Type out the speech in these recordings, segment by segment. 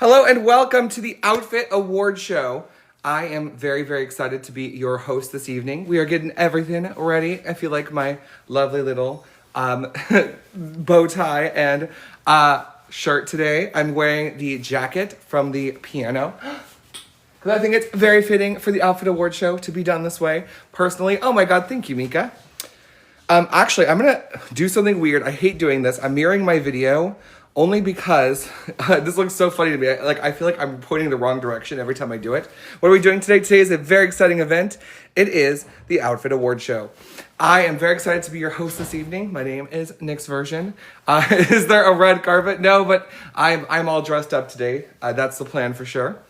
Hello and welcome to the Outfit Award Show. I am very, very excited to be your host this evening. We are getting everything ready. I feel like my lovely little bow tie and shirt today. I'm wearing the jacket from the piano because I think it's very fitting for the Outfit Award Show to be done this way. Personally, oh my God, thank you, Mika. Actually, I'm gonna do something weird. I hate doing this. I'm mirroring my video only because this looks so funny to me. I feel like I'm pointing the wrong direction every time I do it. What are we doing today? Today is a very exciting event. It is the Outfit Award Show. I am very excited to be your host this evening. My name is Nick's Version. Is there a red carpet? No, but I'm all dressed up today. That's the plan for sure.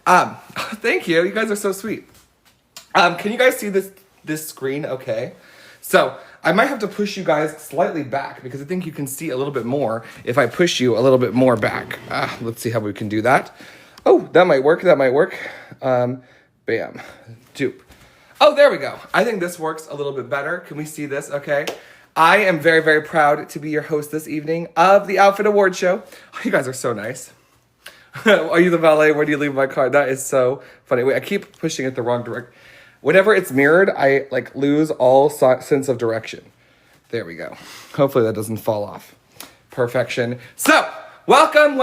Thank you. You guys are so sweet. Can you guys see this screen? Okay. So I might have to push you guys slightly back because I think you can see a little bit more if I push you a little bit more back. Let's see how we can do that. Oh, that might work. That might work. Bam. Dupe. Oh, there we go. I think this works a little bit better. Can we see this? Okay. I am very, very proud to be your host this evening of the Outfit Award Show. Oh, you guys are so nice. Are you the valet? Where do you leave my car? That is so funny. Wait, I keep pushing it the wrong direction. Whenever it's mirrored, I lose all sense of direction. There we go. Hopefully that doesn't fall off. Perfection. So, welcome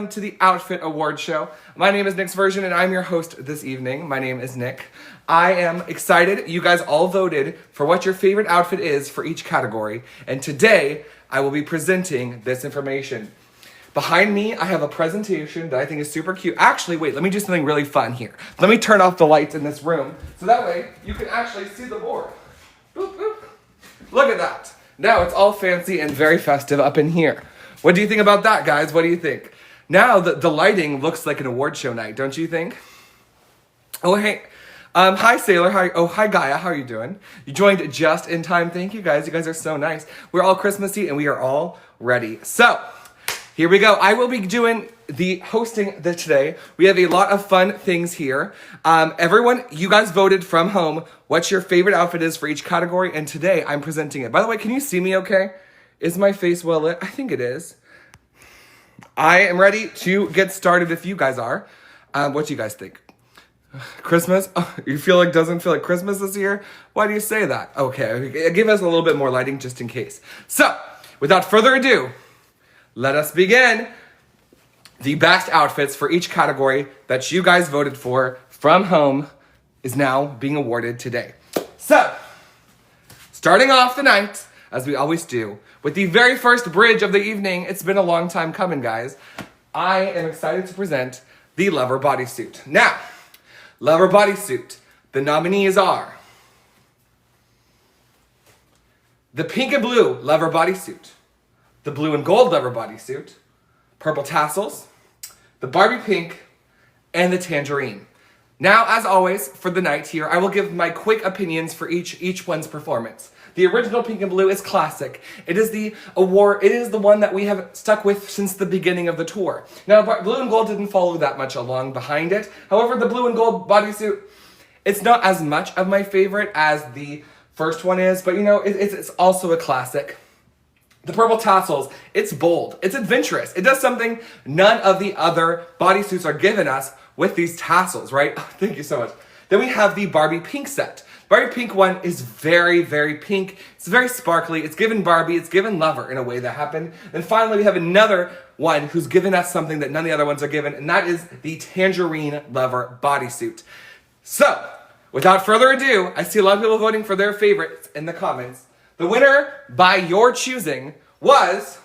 to the Outfit Award Show. My name is Nick's Version and I'm your host this evening. My name is Nick. I am excited. You guys all voted for what your favorite outfit is for each category. And today, I will be presenting this information. Behind me, I have a presentation that I think is super cute. Actually, wait, let me do something really fun here. Let me turn off the lights in this room, so that way you can actually see the board. Boop, boop. Look at that. Now it's all fancy and very festive up in here. What do you think about that, guys? What do you think? Now the lighting looks like an award show night, don't you think? Oh, hey. Hi, Sailor. Hi, Gaia. How are you doing? You joined just in time. Thank you, guys. You guys are so nice. We're all Christmassy, and we are all ready. So, here we go. I will be doing the hosting today. We have a lot of fun things here. Everyone, you guys voted from home what your favorite outfit is for each category, and today I'm presenting it. By the way, can you see me okay? Is my face well lit? I think it is. I am ready to get started if you guys are. What do you guys think? Christmas? Oh, you doesn't feel like Christmas this year? Why do you say that? Okay, give us a little bit more lighting just in case. So, without further ado, let us begin. The best outfits for each category that you guys voted for from home is now being awarded today. So, starting off the night, as we always do, with the very first bridge of the evening. It's been a long time coming, guys. I am excited to present the Lover Bodysuit. Now, Lover Bodysuit, the nominees are the pink and blue Lover Bodysuit, the blue and gold Lover Bodysuit, purple tassels, the Barbie pink, and the tangerine. Now, as always, for the night here, I will give my quick opinions for each one's performance. The original pink and blue is classic. It is the award. It is the one that we have stuck with since the beginning of the tour. Now, blue and gold didn't follow that much along behind it. However, the blue and gold bodysuit, it's not as much of my favorite as the first one is, but it's also a classic. The purple tassels, it's bold, it's adventurous. It does something none of the other bodysuits are giving us with these tassels, right? Oh, thank you so much. Then we have the Barbie pink set. Barbie pink one is very, very pink. It's very sparkly. It's given Barbie, it's given Lover in a way that happened. And finally, we have another one who's given us something that none of the other ones are given, and that is the tangerine Lover bodysuit. So, without further ado, I see a lot of people voting for their favorites in the comments. The winner, by your choosing, was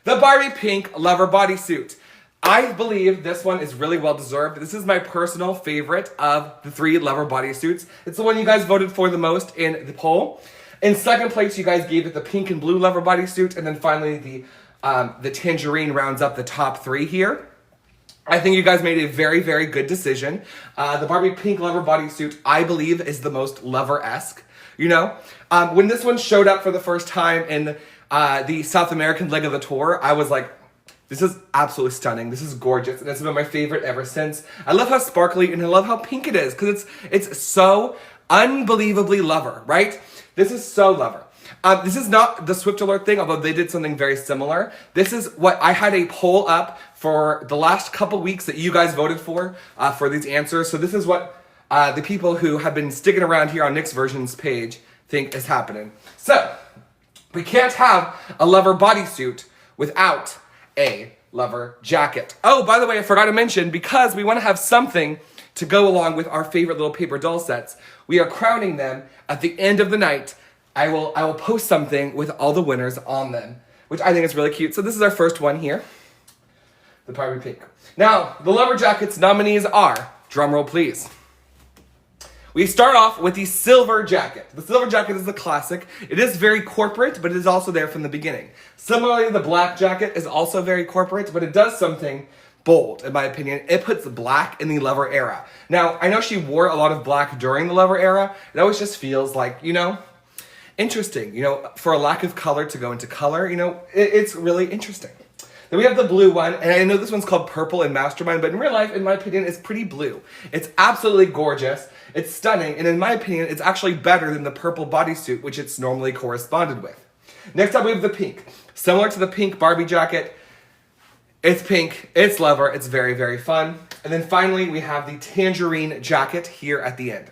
the Barbie pink Lover bodysuit. I believe this one is really well deserved. This is my personal favorite of the three Lover bodysuits. It's the one you guys voted for the most in the poll. In second place, you guys gave it the pink and blue Lover bodysuit, and then finally the tangerine rounds up the top three here. I think you guys made a very, very good decision. The Barbie pink Lover bodysuit, I believe, is the most Lover-esque. When this one showed up for the first time in the South American leg of the tour, I was like, this is absolutely stunning. This is gorgeous, and it's been my favorite ever since. I love how sparkly and I love how pink it is because it's so unbelievably Lover, right? This is so Lover. This is not the Swift Alert thing, although they did something very similar. This is what I had a poll up for the last couple weeks that you guys voted for these answers. So this is what the people who have been sticking around here on Nick's Versions page think is happening. So, we can't have a leather bodysuit without a leather jacket. Oh, by the way, I forgot to mention, because we want to have something to go along with our favorite little paper doll sets, we are crowning them at the end of the night. I will post something with all the winners on them, which I think is really cute. So this is our first one here, the Barbie pink. Now, the leather jackets nominees are, drumroll please. We start off with the silver jacket. The silver jacket is the classic. It is very corporate, but it is also there from the beginning. Similarly, the black jacket is also very corporate, but it does something bold, in my opinion. It puts black in the leather era. Now, I know she wore a lot of black during the leather era. It always just feels like, interesting. For a lack of color to go into color, it's really interesting. Then we have the blue one, and I know this one's called Purple in Mastermind, but in real life, in my opinion, it's pretty blue. It's absolutely gorgeous. It's stunning, and in my opinion, it's actually better than the purple bodysuit, which it's normally corresponded with. Next up, we have the pink. Similar to the pink Barbie jacket, it's pink, it's leather, it's very, very fun. And then finally, we have the tangerine jacket here at the end.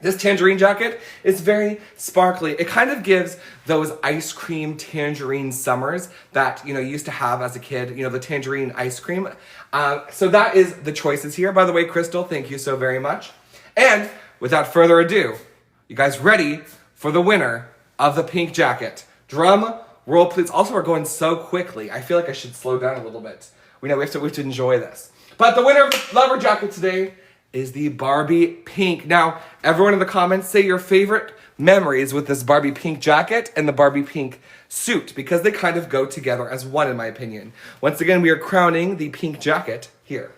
This tangerine jacket is very sparkly. It kind of gives those ice cream tangerine summers that, you used to have as a kid, the tangerine ice cream. So that is the choices here. By the way, Crystal, thank you so very much. And without further ado, you guys ready for the winner of the pink jacket? Drum roll, please. Also, we're going so quickly. I feel like I should slow down a little bit. We have to enjoy this. But the winner of the leather jacket today is the Barbie pink. Now, everyone in the comments, say your favorite memories with this Barbie pink jacket and the Barbie pink suit, because they kind of go together as one, in my opinion. Once again, we are crowning the pink jacket here.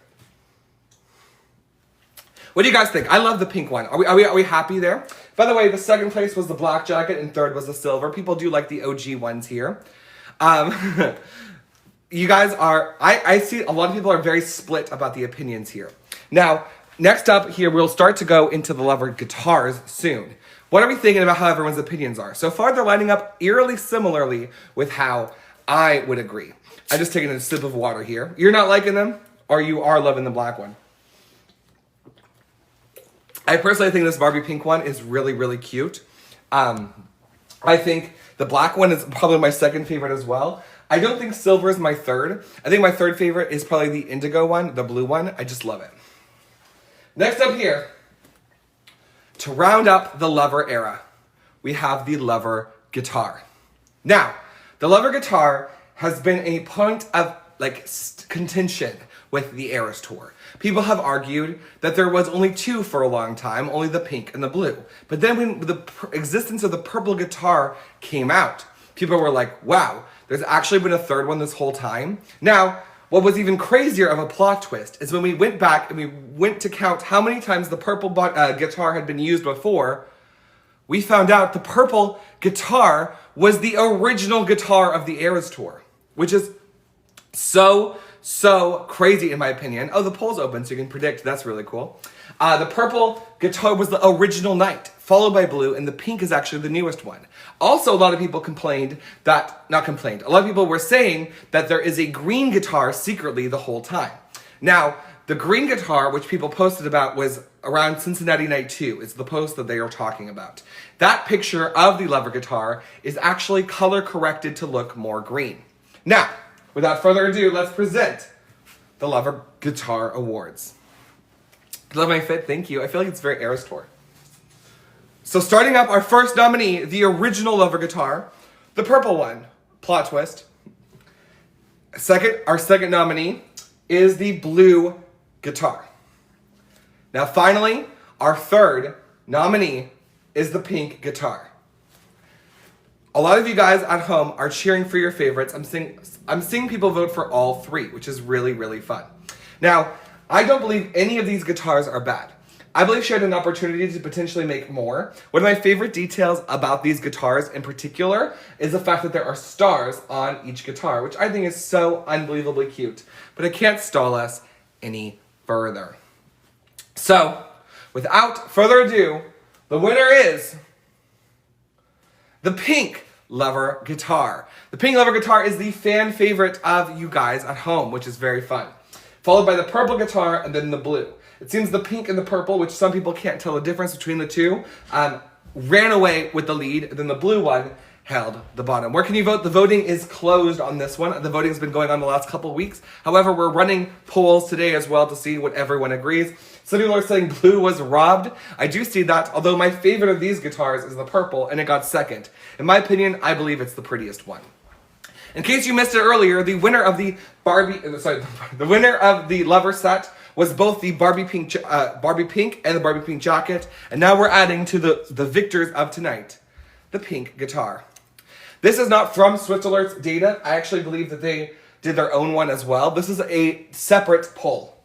What do you guys think? I love the pink one. Are we happy there? By the way, the second place was the black jacket and third was the silver. People do like the OG ones here. You guys are, I see a lot of people are very split about the opinions here. Now, next up here, we'll start to go into the leather guitars soon. What are we thinking about how everyone's opinions are? So far, they're lining up eerily similarly with how I would agree. I'm just taking a sip of water here. You're not liking them, or you are loving the black one? I personally think this Barbie pink one is really, really cute. I think the black one is probably my second favorite as well. I don't think silver is my third. I think my third favorite is probably the indigo one, the blue one. I just love it. Next up here, to round up the leather era, we have the leather guitar. Now, the leather guitar has been a point of contention with the Eras Tour. People have argued that there was only two for a long time, only the pink and the blue. But then when the existence of the purple guitar came out, people were like, wow, there's actually been a third one this whole time. Now, what was even crazier of a plot twist is when we went back and we went to count how many times the purple guitar had been used before, we found out the purple guitar was the original guitar of the Eras Tour, which is so crazy in my opinion. Oh, the poll's open so you can predict. That's really cool. The purple guitar was the original Knight, followed by blue, and the pink is actually the newest one. Also, a lot of people a lot of people were saying that there is a green guitar secretly the whole time. Now, the green guitar, which people posted about, was around Cincinnati Night 2. It's the post that they are talking about. That picture of the leather guitar is actually color corrected to look more green. Now, without further ado, let's present the Leather Guitar Awards. Love my fit, thank you. I feel like it's very Eras Tour. So starting up, our first nominee, the original leather guitar, the purple one, plot twist. Our second nominee is the blue guitar. Now finally, our third nominee is the pink guitar. A lot of you guys at home are cheering for your favorites. I'm seeing people vote for all three, which is really, really fun. Now, I don't believe any of these guitars are bad. I believe she had an opportunity to potentially make more. One of my favorite details about these guitars in particular is the fact that there are stars on each guitar, which I think is so unbelievably cute. But I can't stall us any further. So, without further ado, the winner is the pink Lover guitar. The pink Lover guitar is the fan favorite of you guys at home, which is very fun. Followed by the purple guitar and then the blue. It seems the pink and the purple, which some people can't tell the difference between the two, ran away with the lead, and then the blue one held the bottom. Where can you vote? The voting is closed on this one. The voting has been going on the last couple weeks. However, we're running polls today as well to see what everyone agrees. Some people are saying blue was robbed. I do see that, although my favorite of these guitars is the purple, and it got second. In my opinion, I believe it's the prettiest one. In case you missed it earlier, the winner of the the winner of the Lover set was both the Barbie pink and the Barbie pink jacket, and now we're adding to the victors of tonight, the pink guitar. This is not from Swift Alert's data. I actually believe that they did their own one as well. This is a separate poll.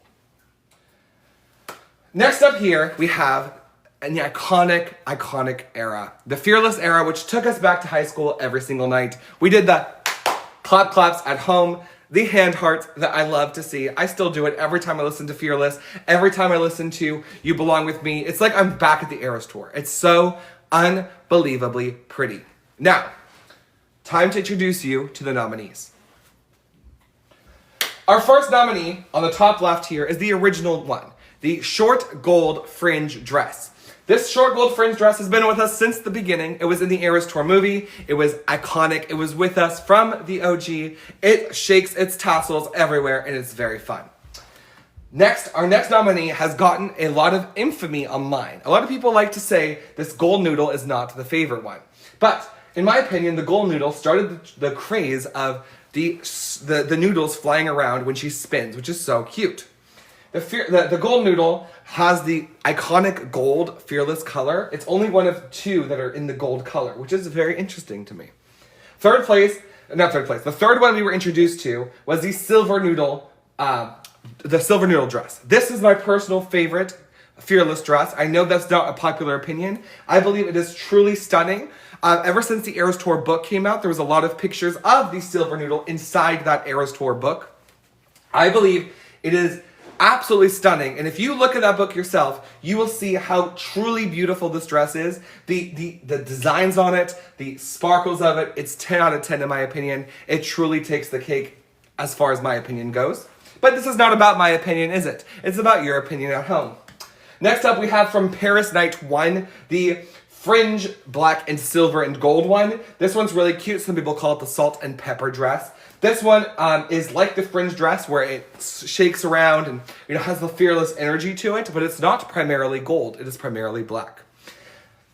Next up here, we have an iconic era. The Fearless era, which took us back to high school every single night. We did the claps at home, the hand hearts that I love to see. I still do it every time I listen to Fearless, every time I listen to You Belong With Me. It's like I'm back at the Eras Tour. It's so unbelievably pretty. Now, time to introduce you to the nominees. Our first nominee on the top left here is the original one, the short gold fringe dress. This short gold fringe dress has been with us since the beginning. It was in the Eras Tour movie. It was iconic. It was with us from the OG. It shakes its tassels everywhere, and it's very fun. Next, our next nominee has gotten a lot of infamy online. A lot of people like to say this gold noodle is not the favorite one. But in my opinion, the gold noodle started the craze of the noodles flying around when she spins, which is so cute. The gold noodle has the iconic gold Fearless color. It's only one of two that are in the gold color, which is very interesting to me. The third one we were introduced to was the silver noodle dress. This is my personal favorite Fearless dress. I know that's not a popular opinion. I believe it is truly stunning. Ever since the Eras Tour book came out, there was a lot of pictures of the silver noodle inside that Eras Tour book. I believe it is absolutely stunning, and if you look at that book yourself, you will see how truly beautiful this dress is. The designs on it, the sparkles of it, it's 10 out of 10 in my opinion. It truly takes the cake as far as my opinion goes. But this is not about my opinion, is it? It's about your opinion at home. Next up, we have from Paris Night 1, the fringe black and silver and gold one. This one's really cute. Some people call it the salt and pepper dress. This one is like the fringe dress where it shakes around and has the Fearless energy to it, but it's not primarily gold. It is primarily black.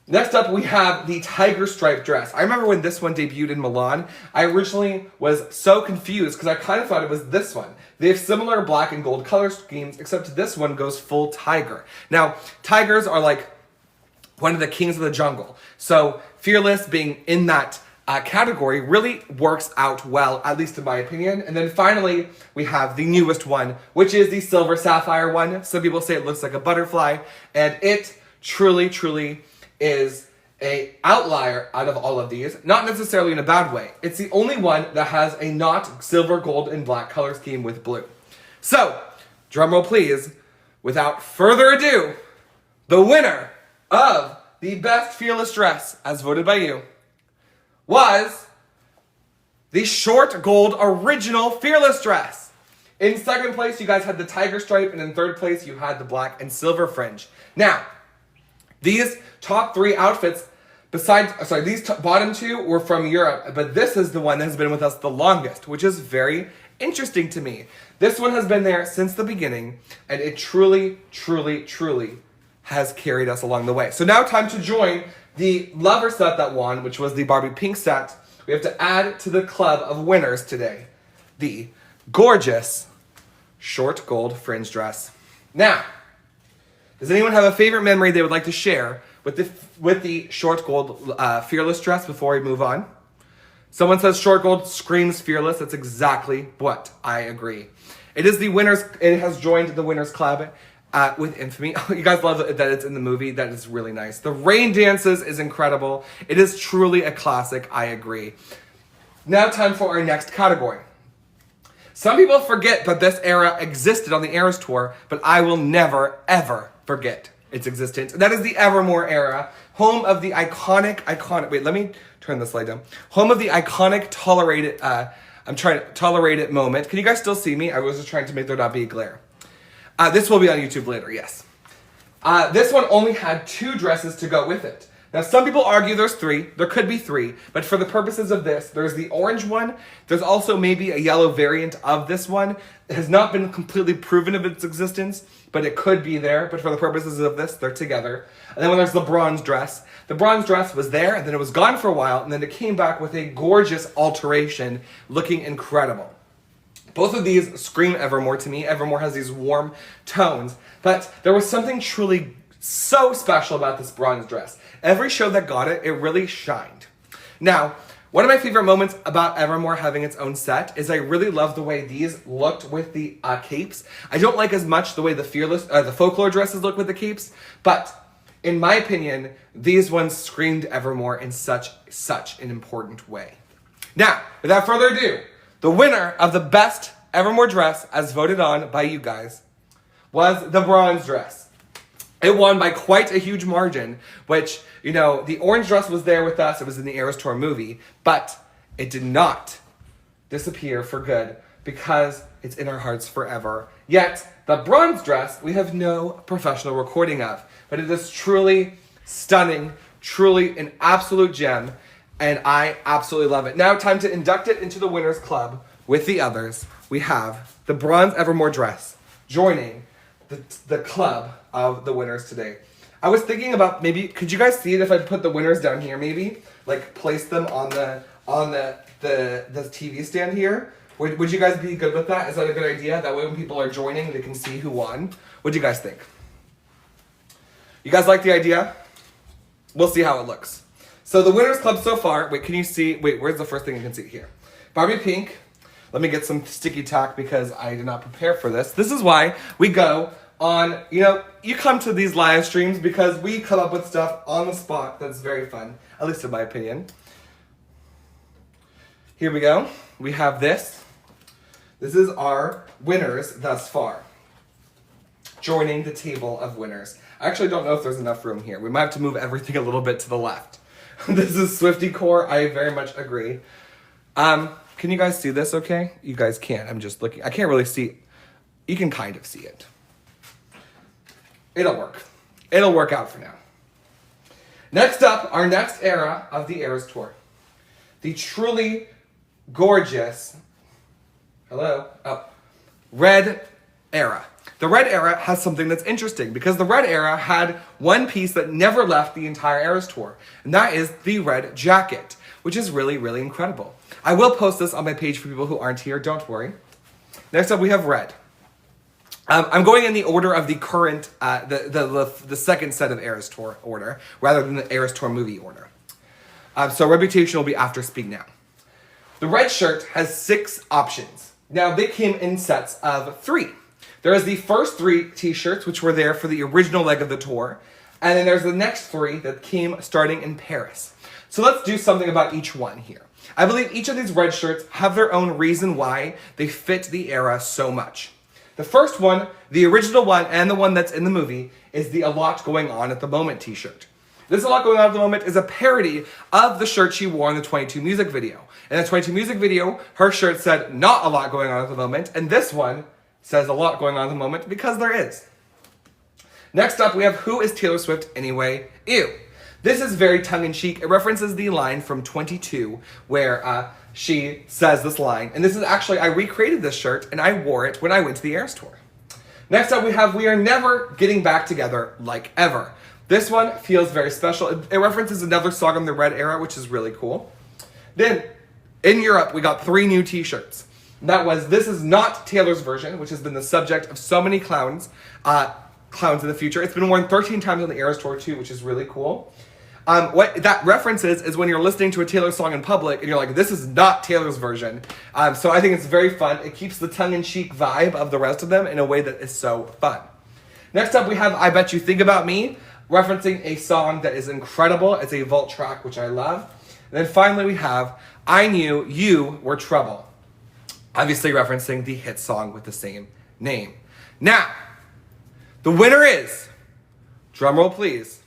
Next up, we have the tiger stripe dress. I remember when this one debuted in Milan, I originally was so confused because I kind of thought it was this one. They have similar black and gold color schemes, except this one goes full tiger. Now, tigers are like one of the kings of the jungle. So Fearless being in that category really works out well, at least in my opinion. And then finally, we have the newest one, which is the silver sapphire one. Some people say it looks like a butterfly, and it truly is a outlier out of all of these, not necessarily in a bad way. It's the only one that has a not silver, gold, and black color scheme with blue. So, drumroll please, without further ado, the winner of the best Fearless dress, as voted by you, was the short gold original Fearless dress. In second place, you guys had the tiger stripe, and in third place, you had the black and silver fringe. Now, these top three outfits, these bottom two were from Europe, but this is the one that has been with us the longest, which is very interesting to me. This one has been there since the beginning, and it truly has carried us along the way. So now time to join the Lover set that won, which was the Barbie pink set. We have to add to the club of winners today, the gorgeous short gold fringe dress. Now, does anyone have a favorite memory they would like to share with the short gold Fearless dress before we move on? Someone says short gold screams Fearless. That's exactly what I agree. It is the winners. It has joined the winners club with infamy. You guys love that it's in the movie. That is really nice. The rain dances is incredible. It is truly a classic. I agree. Now time for our next category. Some people forget that this era existed on the Eras Tour, but I will never, ever forget its existence. And that is the Evermore era, Home of the iconic, wait, let me turn this light down. Home of the iconic tolerated moment. Can you guys still see me? I was just trying to make there not be a glare. This will be on YouTube later, yes. This one only had 2 dresses to go with it. Now, some people argue there's 3. There could be 3. But for the purposes of this, there's the orange one. There's also maybe a yellow variant of this one. It has not been completely proven of its existence, but it could be there. But for the purposes of this, they're together. And then when there's the bronze dress. The bronze dress was there, and then it was gone for a while, and then it came back with a gorgeous alteration, looking incredible. Both of these scream Evermore to me. Evermore has these warm tones. But there was something truly so special about this bronze dress. Every show that got it, it really shined. Now, one of my favorite moments about Evermore having its own set is I really love the way these looked with the capes. I don't like as much the way the folklore dresses look with the capes, but in my opinion, these ones screamed Evermore in such an important way. Now, without further ado, the winner of the best Evermore dress, as voted on by you guys, was the bronze dress. It won by quite a huge margin, which, you know, the orange dress was there with us. It was in the Eras Tour movie, but it did not disappear for good because it's in our hearts forever. Yet, the bronze dress, we have no professional recording of, but it is truly stunning, truly an absolute gem, and I absolutely love it. Now, time to induct it into the Winners Club with the others. We have the bronze Evermore dress joining the club of the winners today. I was thinking about maybe, could you guys see it if I put the winners down here maybe? Like place them on the TV stand here? Would you guys be good with that? Is that a good idea? That way when people are joining, they can see who won. What do you guys think? You guys like the idea? We'll see how it looks. So the winners club so far, can you see, where's the first thing you can see here? Barbie Pink. Let me get some sticky tack because I did not prepare for this. This is why we go on, you come to these live streams because we come up with stuff on the spot that's very fun, at least in my opinion. Here we go. We have this. This is our winners thus far, joining the table of winners. I actually don't know if there's enough room here. We might have to move everything a little bit to the left. This is Swiftie Core. I very much agree. Can you guys see this okay? You guys can't. I'm just looking. I can't really see. You can kind of see it. It'll work. It'll work out for now. Next up, our next era of the Eras Tour. The truly gorgeous, Red Era. The Red Era has something that's interesting because the Red Era had one piece that never left the entire Eras Tour, and that is the red jacket, which is really, really incredible. I will post this on my page for people who aren't here, don't worry. Next up, we have red. I'm going in the order of the current, the second set of Eras Tour order, rather than the Eras Tour movie order. So Reputation will be after Speak Now. The red shirt has 6 options. Now, they came in sets of 3. There is the first 3 t-shirts, which were there for the original leg of the tour, and then there's the next 3 that came starting in Paris. So let's do something about each one here. I believe each of these red shirts have their own reason why they fit the era so much. The first one, the original one, and the one that's in the movie, is the A Lot Going On at the Moment t-shirt. This A Lot Going On at the Moment is a parody of the shirt she wore in the 22 music video. In the 22 music video, her shirt said, not a lot going on at the moment, and this one says a lot going on at the moment because there is. Next up, we have Who is Taylor Swift Anyway? Ew. This is very tongue-in-cheek. It references the line from 22 where she says this line. And this is actually, I recreated this shirt and I wore it when I went to the Eras Tour. Next up, we have We Are Never Getting Back Together Like Ever. This one feels very special. It references another song on the Red Era, which is really cool. Then, in Europe, we got 3 new t-shirts. That was This Is Not Taylor's Version, which has been the subject of so many clowns in the future. It's been worn 13 times on the Eras Tour too, which is really cool. What that references is when you're listening to a Taylor song in public and you're like, this is not Taylor's version. So I think it's very fun. It keeps the tongue-in-cheek vibe of the rest of them in a way that is so fun. Next up, we have I Bet You Think About Me, referencing a song that is incredible. It's a vault track, which I love. And then finally, we have I Knew You Were Trouble, obviously referencing the hit song with the same name. Now, the winner is, drumroll please,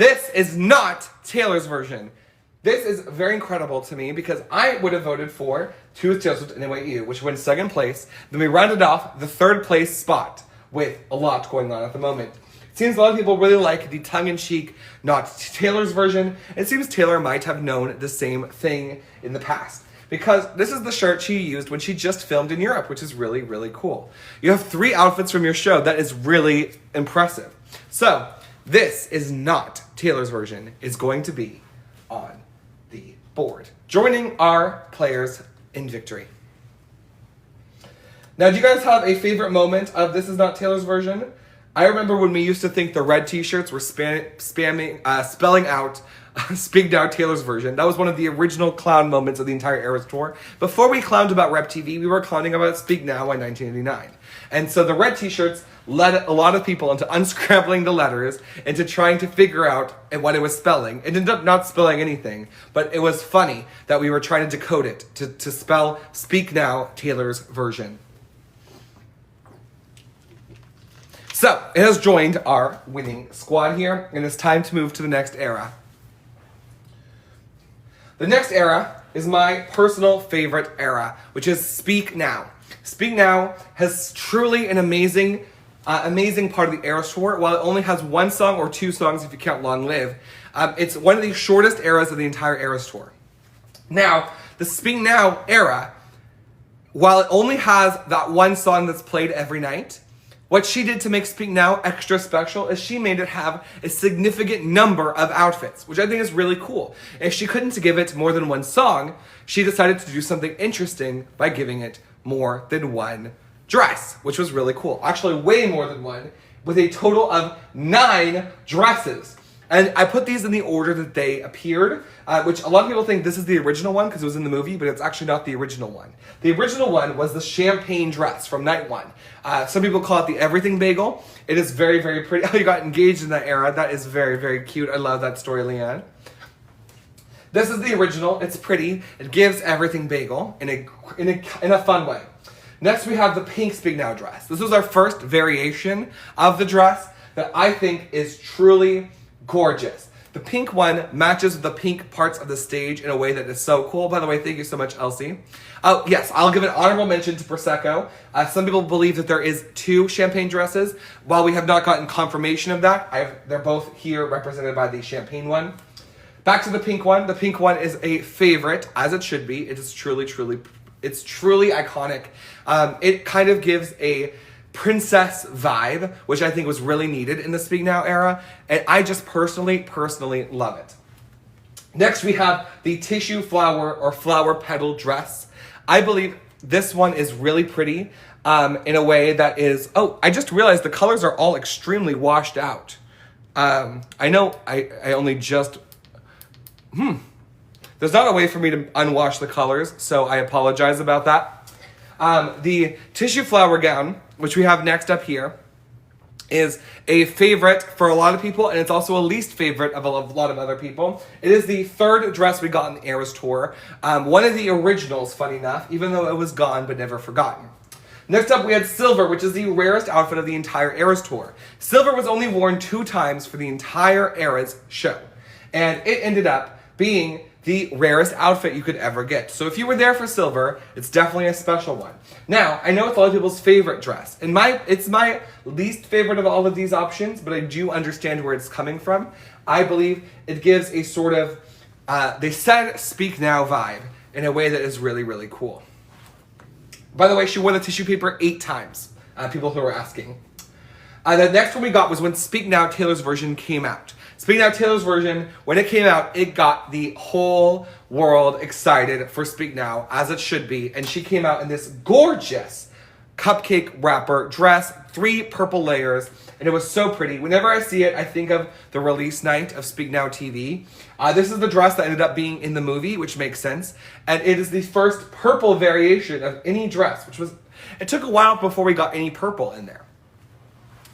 This is not Taylor's version. This is very incredible to me because I would have voted for Two Taylor Swift and NYU, which went second place. Then we rounded off the third place spot with a lot going on at the moment. It seems a lot of people really like the tongue-in-cheek, not Taylor's version. It seems Taylor might have known the same thing in the past, because this is the shirt she used when she just filmed in Europe, which is really, really cool. You have 3 outfits from your show. That is really impressive. So, this is not Taylor's version. It's going to be on the board, joining our players in victory. Now, do you guys have a favorite moment of This Is Not Taylor's Version? I remember when we used to think the red t-shirts were spelling out Speak Now Taylor's Version. That was one of the original clown moments of the entire Eras Tour. Before we clowned about Rep TV, we were clowning about Speak Now in 1989. And so the red t-shirts led a lot of people into unscrambling the letters, into trying to figure out what it was spelling. It ended up not spelling anything, but it was funny that we were trying to decode it to spell Speak Now Taylor's Version. So, it has joined our winning squad here, and it's time to move to the next era. The next era is my personal favorite era, which is Speak Now. Speak Now has truly an amazing part of the Eras Tour. While it only has 1 song or 2 songs if you count Long Live, it's one of the shortest eras of the entire Eras Tour. Now, the Speak Now era, while it only has that 1 song that's played every night, what she did to make Speak Now extra special is she made it have a significant number of outfits, which I think is really cool. If she couldn't give it more than 1 song, she decided to do something interesting by giving it more than 1 dress, which was really cool. Actually, way more than 1, with a total of 9 dresses. And I put these in the order that they appeared, which a lot of people think this is the original one because it was in the movie, but it's actually not the original one. The original one was the champagne dress from night 1. Some people call it the everything bagel. It is very, very pretty. Oh, you got engaged in that era. That is very, very cute. I love that story, Leanne. This is the original. It's pretty. It gives everything bagel in a fun way. Next, we have the pink Speak Now dress. This was our first variation of the dress that I think is truly gorgeous. The pink one matches the pink parts of the stage in a way that is so cool. By the way, thank you so much, Elsie. Oh, yes, I'll give an honorable mention to Prosecco. Some people believe that there is 2 champagne dresses. While we have not gotten confirmation of that, they're both here represented by the champagne one. Back to the pink one. The pink one is a favorite, as it should be. It is truly iconic. It kind of gives a princess vibe, which I think was really needed in the Speak Now era, and I just personally love it. Next, we have the tissue flower or flower petal dress. I believe this one is really pretty in a way that is... Oh, I just realized the colors are all extremely washed out. I know I only just... There's not a way for me to unwash the colors, so I apologize about that. The tissue flower gown, which we have next up here, is a favorite for a lot of people, and it's also a least favorite of a lot of other people. It is the 3rd dress we got in the Eras Tour. One of the originals, funny enough, even though it was gone but never forgotten. Next up, we had silver, which is the rarest outfit of the entire Eras Tour. Silver was only worn 2 times for the entire Eras show, and it ended up being the rarest outfit you could ever get. So if you were there for silver, it's definitely a special one. Now, I know it's a lot of people's favorite dress, and it's my least favorite of all of these options, but I do understand where it's coming from. I believe it gives a sort of, they said Speak Now vibe in a way that is really, really cool. By the way, she wore the tissue paper 8 times, people who were asking. The next one we got was when Speak Now Taylor's Version came out. Speak Now Taylor's Version, when it came out, it got the whole world excited for Speak Now, as it should be. And she came out in this gorgeous cupcake wrapper dress, 3 purple layers, and it was so pretty. Whenever I see it, I think of the release night of Speak Now TV. This is the dress that ended up being in the movie, which makes sense. And it is the first purple variation of any dress, it took a while before we got any purple in there.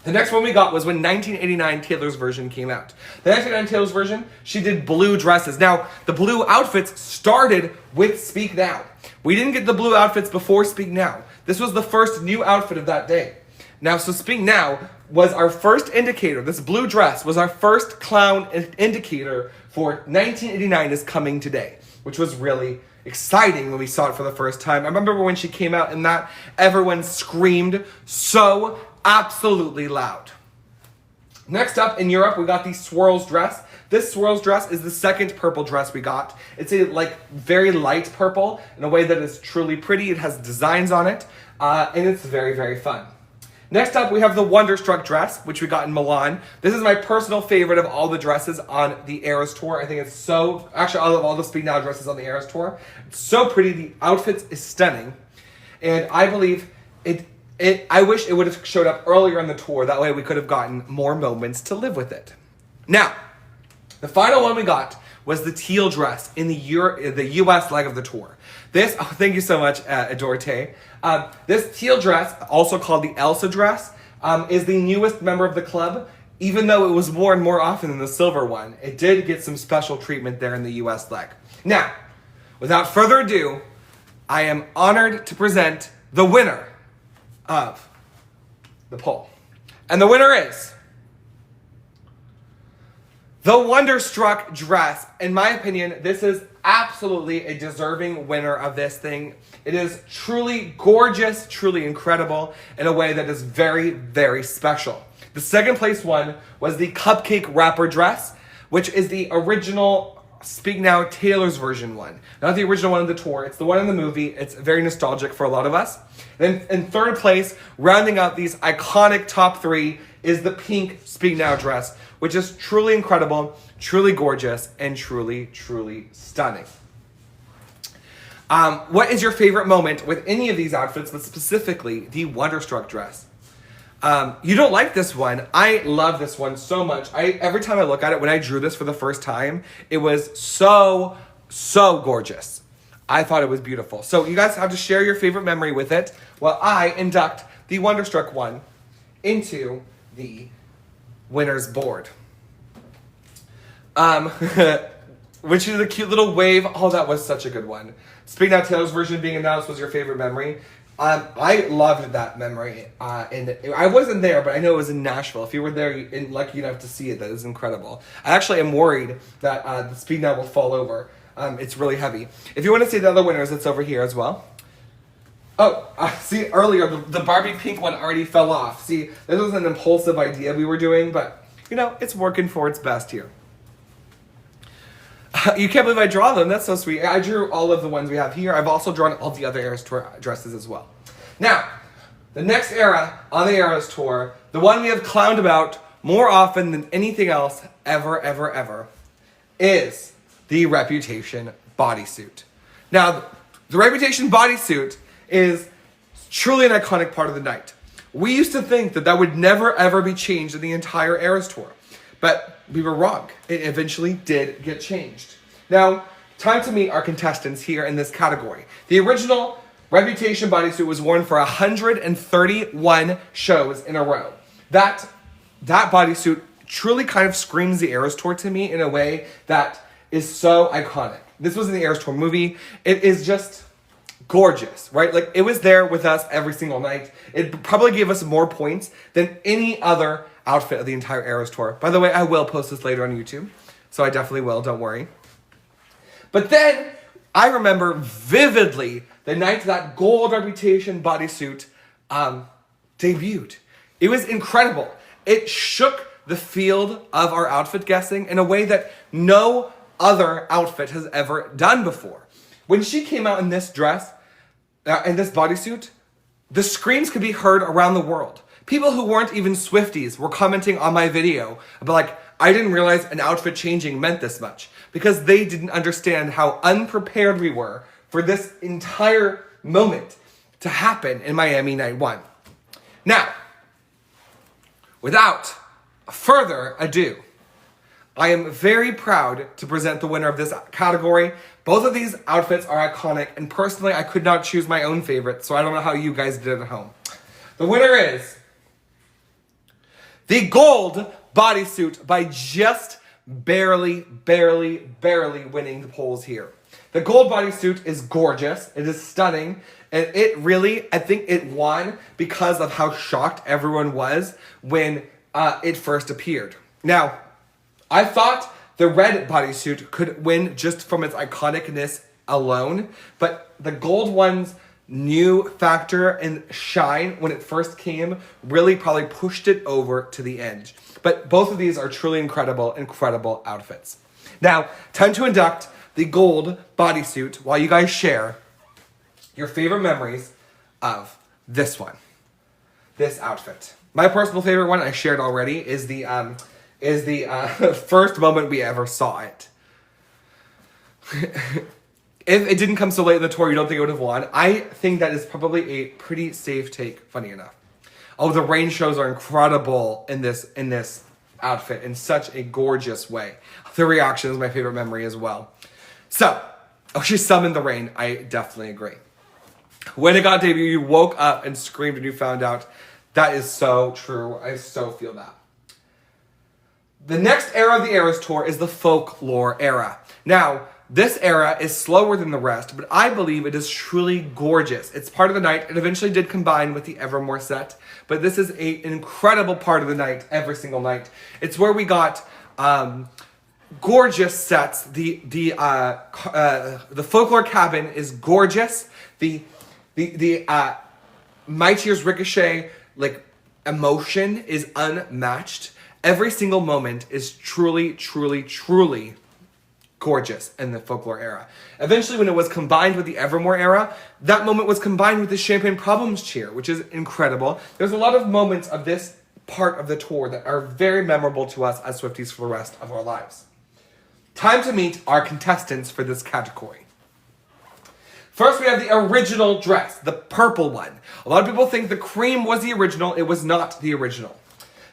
The next one we got was when 1989 Taylor's Version came out. The 1989 Taylor's Version, she did blue dresses. Now, the blue outfits started with Speak Now. We didn't get the blue outfits before Speak Now. This was the first new outfit of that day. Now, so Speak Now was our first indicator. This blue dress was our first clown indicator for 1989 is coming today, which was really exciting when we saw it for the first time. I remember when she came out and that everyone screamed so absolutely loud. Next up in Europe, we got the swirls dress. This swirls dress is the second purple dress we got. It's a very light purple in a way that is truly pretty. It has designs on it, and it's very, very fun. Next up, we have the Wonderstruck dress, which we got in Milan. This is my personal favorite of all the dresses on the Eras Tour. I think it's so, actually all the Speak Now dresses on the Eras Tour. It's so pretty. The outfit is stunning. And I believe I wish it would have showed up earlier in the tour. That way we could have gotten more moments to live with it. Now, the final one we got was the teal dress in the US leg of the tour. This, oh, thank you so much, Adorte. This teal dress, also called the Elsa dress, is the newest member of the club. Even though it was worn more often than the silver one, it did get some special treatment there in the US leg. Now, without further ado, I am honored to present the winner of the poll. And the winner is the Wonderstruck dress. In my opinion, this is absolutely a deserving winner of this thing. It is truly gorgeous, truly incredible in a way that is very, very special. The second place one was the Cupcake Wrapper dress, which is the original Speak Now Taylor's version one. Not the original one of the tour. It's the one in the movie. It's very nostalgic for a lot of us. Then in third place, rounding out these iconic top three, is the pink Speak Now dress, which is truly incredible, truly gorgeous, and truly, truly stunning. What is your favorite moment with any of these outfits, but specifically the Wonderstruck dress? You don't like this one. I love this one so much. Every time I look at it, when I drew this for the first time, it was so, so gorgeous. I thought it was beautiful. So you guys have to share your favorite memory with it while I induct the Wonderstruck one into the winner's board. Which is a cute little wave. Oh, that was such a good one. Speak Now Taylor's version being announced was your favorite memory. I loved that memory. And I wasn't there, but I know it was in Nashville. If you were there and lucky enough to see it, that is incredible. I actually am worried that the Speak Now will fall over. It's really heavy. If you want to see the other winners, it's over here as well. Oh, see, earlier, the Barbie pink one already fell off. See, this was an impulsive idea we were doing, but, it's working for its best here. You can't believe I draw them. That's so sweet. I drew all of the ones we have here. I've also drawn all the other Eras Tour dresses as well. Now, the next era on the Eras Tour, the one we have clowned about more often than anything else ever, ever, ever, is the Reputation bodysuit. Now, the Reputation bodysuit is truly an iconic part of the night. We used to think that would never, ever be changed in the entire Eras Tour. But we were wrong. It eventually did get changed. Now, time to meet our contestants here in this category. The original Reputation bodysuit was worn for 131 shows in a row. That bodysuit truly kind of screams the Eras Tour to me in a way that is so iconic. This was in the Eras Tour movie. It is just gorgeous, right? Like, it was there with us every single night. It probably gave us more points than any other outfit of the entire Eras Tour. By the way, I will post this later on YouTube, so I definitely will, don't worry. But then, I remember vividly the night that gold Reputation bodysuit debuted. It was incredible. It shook the field of our outfit guessing in a way that no other outfit has ever done before. When she came out in this dress, in this bodysuit, the screams could be heard around the world. People who weren't even Swifties were commenting on my video about I didn't realize an outfit changing meant this much, because they didn't understand how unprepared we were for this entire moment to happen in Miami Night 1. Now, without further ado, I am very proud to present the winner of this category. Both of these outfits are iconic, and personally, I could not choose my own favorite, so I don't know how you guys did at home. The winner is the gold bodysuit by just barely winning the polls here. The gold bodysuit is gorgeous. It is stunning. And it really, I think it won because of how shocked everyone was when it first appeared. Now, I thought the red bodysuit could win just from its iconicness alone, but the gold one's new factor and shine when it first came really probably pushed it over to the edge. But both of these are truly incredible outfits. Now, time to induct the gold bodysuit while you guys share your favorite memories of this one, this outfit. My personal favorite one I shared already is the first moment we ever saw it. If it didn't come so late in the tour, you don't think it would have won. I think that is probably a pretty safe take, funny enough. Oh, the rain shows are incredible in this outfit in such a gorgeous way. The reaction is my favorite memory as well. So, she summoned the rain. I definitely agree. When it got debuted, you woke up and screamed and you found out. That is so true. I so feel that. The next era of the Eras Tour is the Folklore era. Now, this era is slower than the rest, but I believe it is truly gorgeous. It's part of the night. It eventually did combine with the Evermore set, but this is an incredible part of the night, every single night. It's where we got gorgeous sets. The Folklore cabin is gorgeous. The My Tears Ricochet emotion is unmatched. Every single moment is truly gorgeous in the Folklore era. Eventually, when it was combined with the Evermore era, that moment was combined with the Champagne Problems cheer, which is incredible. There's a lot of moments of this part of the tour that are very memorable to us as Swifties for the rest of our lives. Time to meet our contestants for this category. First, we have the original dress, the purple one. A lot of people think the cream was the original. It was not the original.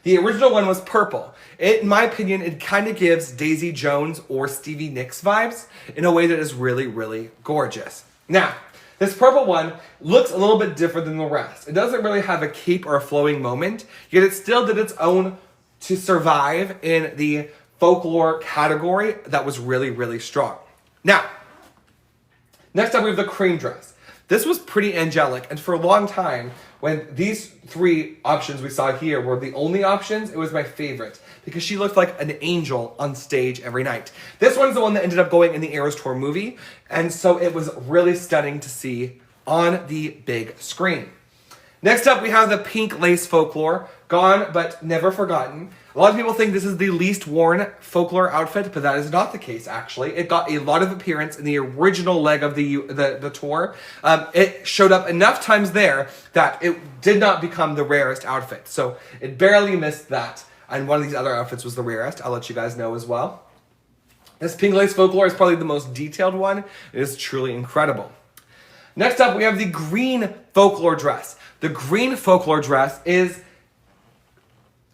The original one was purple. In my opinion, it kind of gives Daisy Jones or Stevie Nicks vibes in a way that is really gorgeous. Now, this purple one looks a little bit different than the rest. It doesn't really have a cape or a flowing moment, yet it still did its own to survive in the Folklore category that was really strong. Now, next up we have the cream dress. This was pretty angelic, and for a long time, when these three options we saw here were the only options, it was my favorite, because she looked like an angel on stage every night. This one's the one that ended up going in the Eras Tour movie, and so it was really stunning to see on the big screen. Next up, we have the pink lace Folklore, gone but never forgotten. A lot of people think this is the least worn Folklore outfit, but that is not the case, actually. It got a lot of appearance in the original leg of the tour. It showed up enough times there that it did not become the rarest outfit. So it barely missed that. And one of these other outfits was the rarest. I'll let you guys know as well. This pink lace Folklore is probably the most detailed one. It is truly incredible. Next up, we have the green Folklore dress. The green Folklore dress is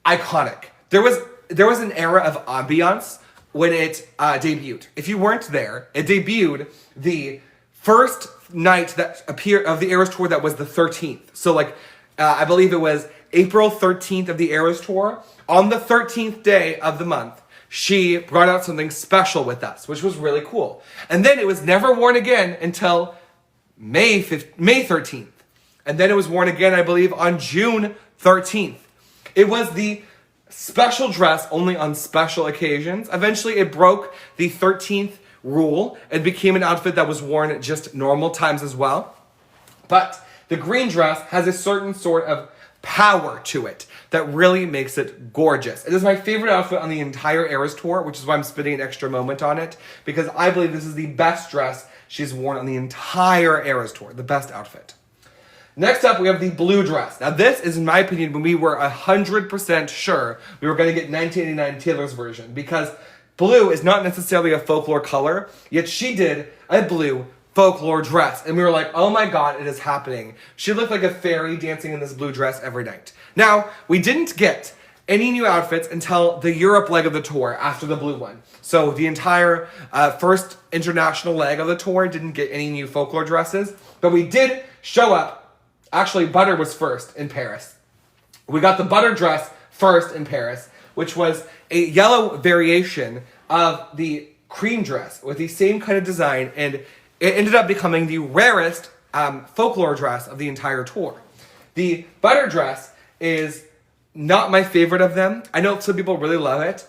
iconic. There was an era of ambiance when it debuted. If you weren't there, it debuted the first night that appeared of the Eras Tour that was the 13th. So I believe it was April 13th of the Eras Tour. On the 13th day of the month, she brought out something special with us, which was really cool. And then it was never worn again until May 13th. And then it was worn again, I believe, on June 13th. It was the special dress only on special occasions. Eventually, it broke the 13th rule and became an outfit that was worn at just normal times as well. But the green dress has a certain sort of power to it that really makes it gorgeous. It is my favorite outfit on the entire Eras Tour, which is why I'm spending an extra moment on it, because I believe this is the best dress she's worn on the entire Eras Tour, the best outfit. Next up, we have the blue dress. Now, this is, in my opinion, when we were 100% sure we were going to get 1989 Taylor's version, because blue is not necessarily a Folklore color, yet she did a blue Folklore dress. And we were like, oh my god, it is happening. She looked like a fairy dancing in this blue dress every night. Now, we didn't get any new outfits until the Europe leg of the tour after the blue one. So the entire first international leg of the tour didn't get any new Folklore dresses, but we did show up. Actually, Butter was first in Paris. We got the Butter dress first in Paris, which was a yellow variation of the cream dress with the same kind of design, and it ended up becoming the rarest folklore dress of the entire tour. The butter dress is not my favorite of them. I know some people really love it.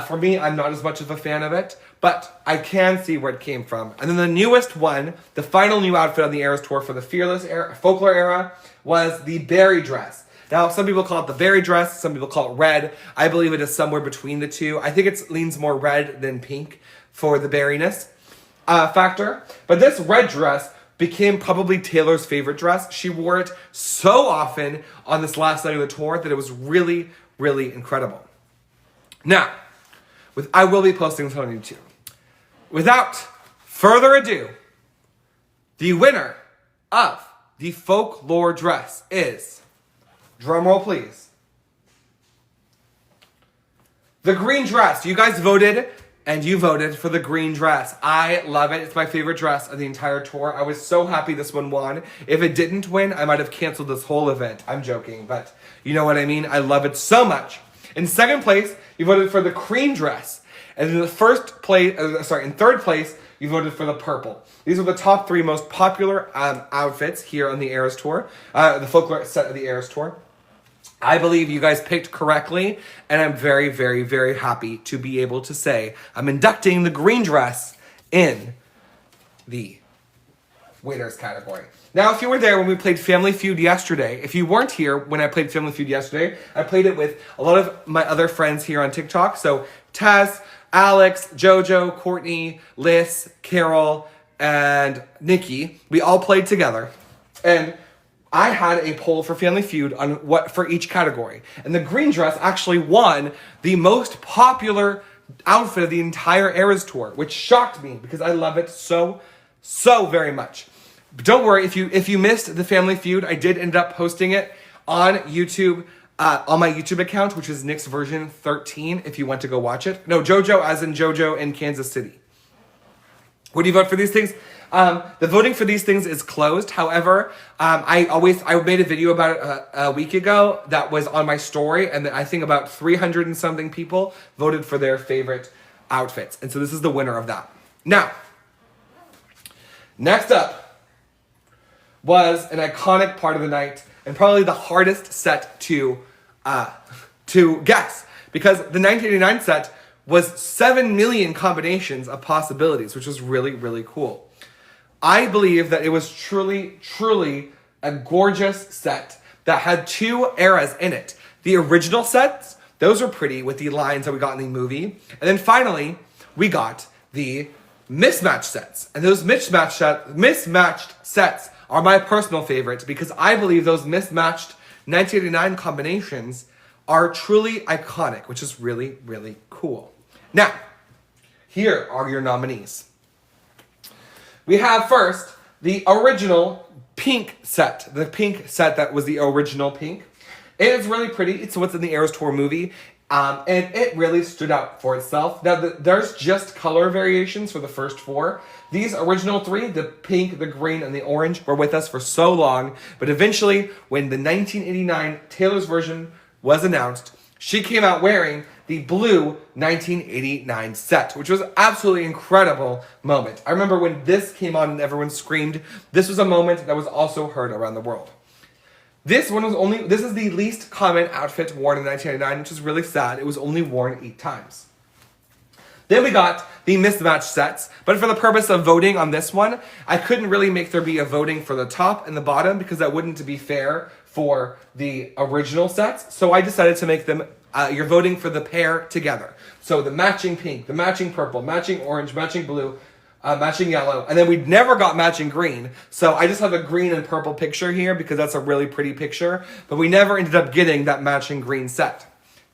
For me, I'm not as much of a fan of it, but I can see where it came from. And then the newest one, the final new outfit on the Eras Tour for the Fearless era, folklore era, was the berry dress. Now, some people call it the berry dress, some people call it red. I believe it is somewhere between the two. I think it leans more red than pink for the berryness factor. But this red dress became probably Taylor's favorite dress. She wore it so often on this last night of the tour that it was really, really incredible. Now, I will be posting this on YouTube. Without further ado, the winner of the folklore dress is, drumroll please, the green dress. You guys voted, and you voted for the green dress. I love it. It's my favorite dress of the entire tour. I was so happy this one won. If it didn't win, I might have canceled this whole event. I'm joking, but you know what I mean. I love it so much. In second place, you voted for the cream dress. And in in third place, you voted for the purple. These are the top 3 most popular outfits here on the Eras Tour, the folklore set of the Eras Tour. I believe you guys picked correctly, and I'm very, very, very happy to be able to say I'm inducting the green dress in the winners category. Now, if you were there when we played Family Feud yesterday, if you weren't here when I played Family Feud yesterday, I played it with a lot of my other friends here on TikTok. So Taz, Alex, Jojo, Courtney, Liz, Carol, and Nikki. We all played together. And I had a poll for Family Feud on what for each category. And the green dress actually won the most popular outfit of the entire Eras Tour, which shocked me because I love it so, so very much. But don't worry, if you missed the Family Feud, I did end up posting it on YouTube, on my YouTube account, which is Nick's version 13, if you want to go watch it. No, JoJo as in JoJo in Kansas City. Would you vote for these things? The voting for these things is closed. However, I made a video about it a week ago that was on my story, and I think about 300 and something people voted for their favorite outfits. And so this is the winner of that. Now, next up was an iconic part of the night and probably the hardest set to guess, because the 1989 set was 7 million combinations of possibilities, which was really, really cool. I believe that it was truly, truly a gorgeous set that had 2 eras in it. The original sets, those were pretty with the lines that we got in the movie. And then finally, we got the mismatched sets. And those mismatched sets are my personal favorites because I believe those mismatched 1989 combinations are truly iconic, which is really, really cool. Now, here are your nominees. We have first the original pink set. The pink set that was the original pink. It is really pretty. It's what's in the Eras Tour movie. And it really stood out for itself. Now, there's just color variations for the first 4. These original 3, the pink, the green, and the orange, were with us for so long. But eventually, when the 1989 Taylor's version was announced, she came out wearing the blue 1989 set, which was absolutely incredible moment. I remember when this came on and everyone screamed. This was a moment that was also heard around the world. This is the least common outfit worn in 1999, which is really sad. It was only worn 8 times. Then we got the mismatched sets, but for the purpose of voting on this one, I couldn't really make there be a voting for the top and the bottom because that wouldn't be fair for the original sets. So I decided to make them, you're voting for the pair together. So the matching pink, the matching purple, matching orange, matching blue, matching yellow, and then we never got matching green. So I just have a green and purple picture here because that's a really pretty picture, but we never ended up getting that matching green set.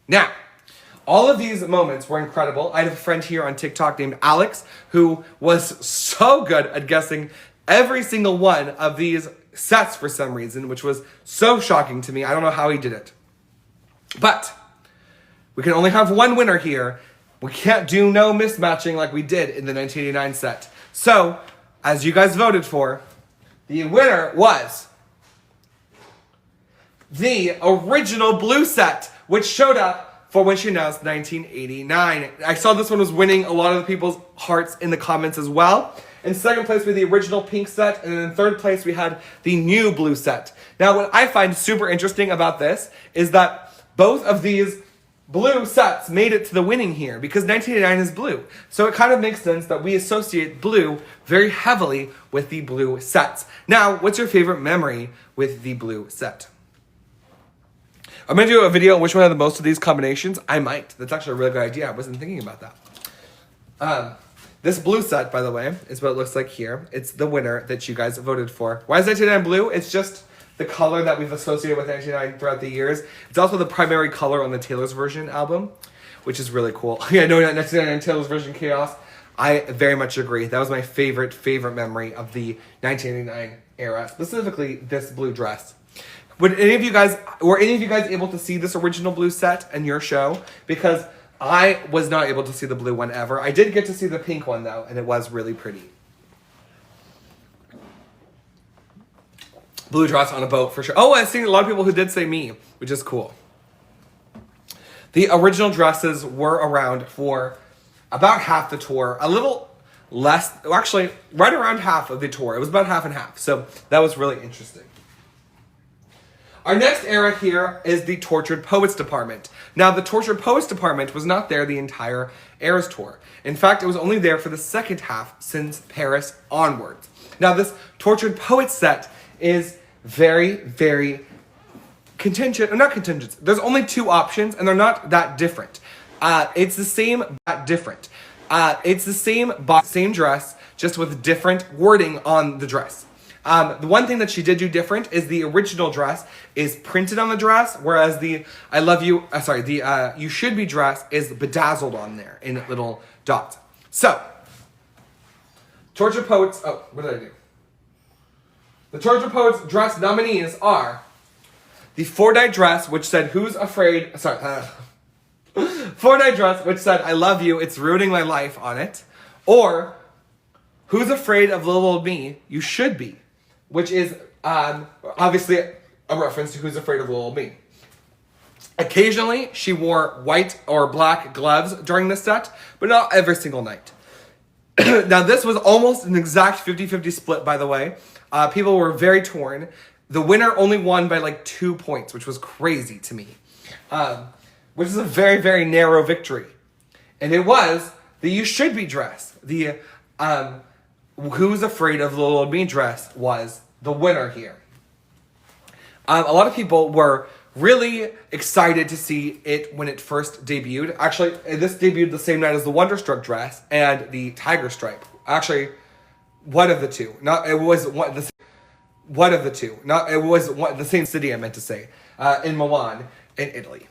Now, all of these moments were incredible. I have a friend here on TikTok named Alex who was so good at guessing every single one of these sets for some reason, which was so shocking to me. I don't know how he did it. But we can only have one winner here. We can't do no mismatching like we did in the 1989 set. So, as you guys voted for, the winner was the original blue set, which showed up for when she announced 1989. I saw this one was winning a lot of the people's hearts in the comments as well. In second place, we had the original pink set. And then in third place, we had the new blue set. Now, what I find super interesting about this is that both of these blue sets made it to the winning here because 1989 is blue. So it kind of makes sense that we associate blue very heavily with the blue sets. Now, what's your favorite memory with the blue set? I'm going to do a video on which one had the most of these combinations. I might. That's actually a really good idea. I wasn't thinking about that. This blue set, by the way, is what it looks like here. It's the winner that you guys voted for. Why is 1989 blue? It's just the color that we've associated with 1989 throughout the years. It's also the primary color on the Taylor's Version album, which is really cool. Yeah, no, 1999 Taylor's Version Chaos. I very much agree. That was my favorite memory of the 1989 era, specifically this blue dress. Were any of you guys able to see this original blue set in your show? Because I was not able to see the blue one ever. I did get to see the pink one though, and it was really pretty. Blue dress on a boat for sure. Oh, I've seen a lot of people who did say me, which is cool. The original dresses were around for about half the tour, a little less, actually right around half of the tour. It was about half and half, so that was really interesting. Our next era here is the Tortured Poets Department. Now, the Tortured Poets Department was not there the entire Eras tour. In fact, it was only there for the second half since Paris onwards. Now, this Tortured Poets set is very, very contingent, or not contingent. There's only two options, and they're not that different. It's the same, but different. It's the same dress, just with different wording on the dress. The one thing that she did do different is the original dress is printed on the dress, whereas the You Should Be dress is bedazzled on there in little dots. So, Tortured Poets, what did I do? The Tortured Poets dress nominees are the four-night dress, which said, four-night dress, which said, I love you, it's ruining my life on it, or Who's Afraid of Little Old Me, You Should Be, which is obviously a reference to Who's Afraid of Little Old Me. Occasionally, she wore white or black gloves during this set, but not every single night. Now, this was almost an exact 50-50 split, by the way. People were very torn. The winner only won by like 2 points, which was crazy to me. Which is a very, very narrow victory. And it was the You Should Be dress. The Who's Afraid of Little Old Me dress was the winner here. A lot of people were really excited to see it when it first debuted. Actually, this debuted the same night as the Wonderstruck dress and the Tiger Stripe. Actually, one of the two. It was the same city, I meant to say, in Milan, in Italy.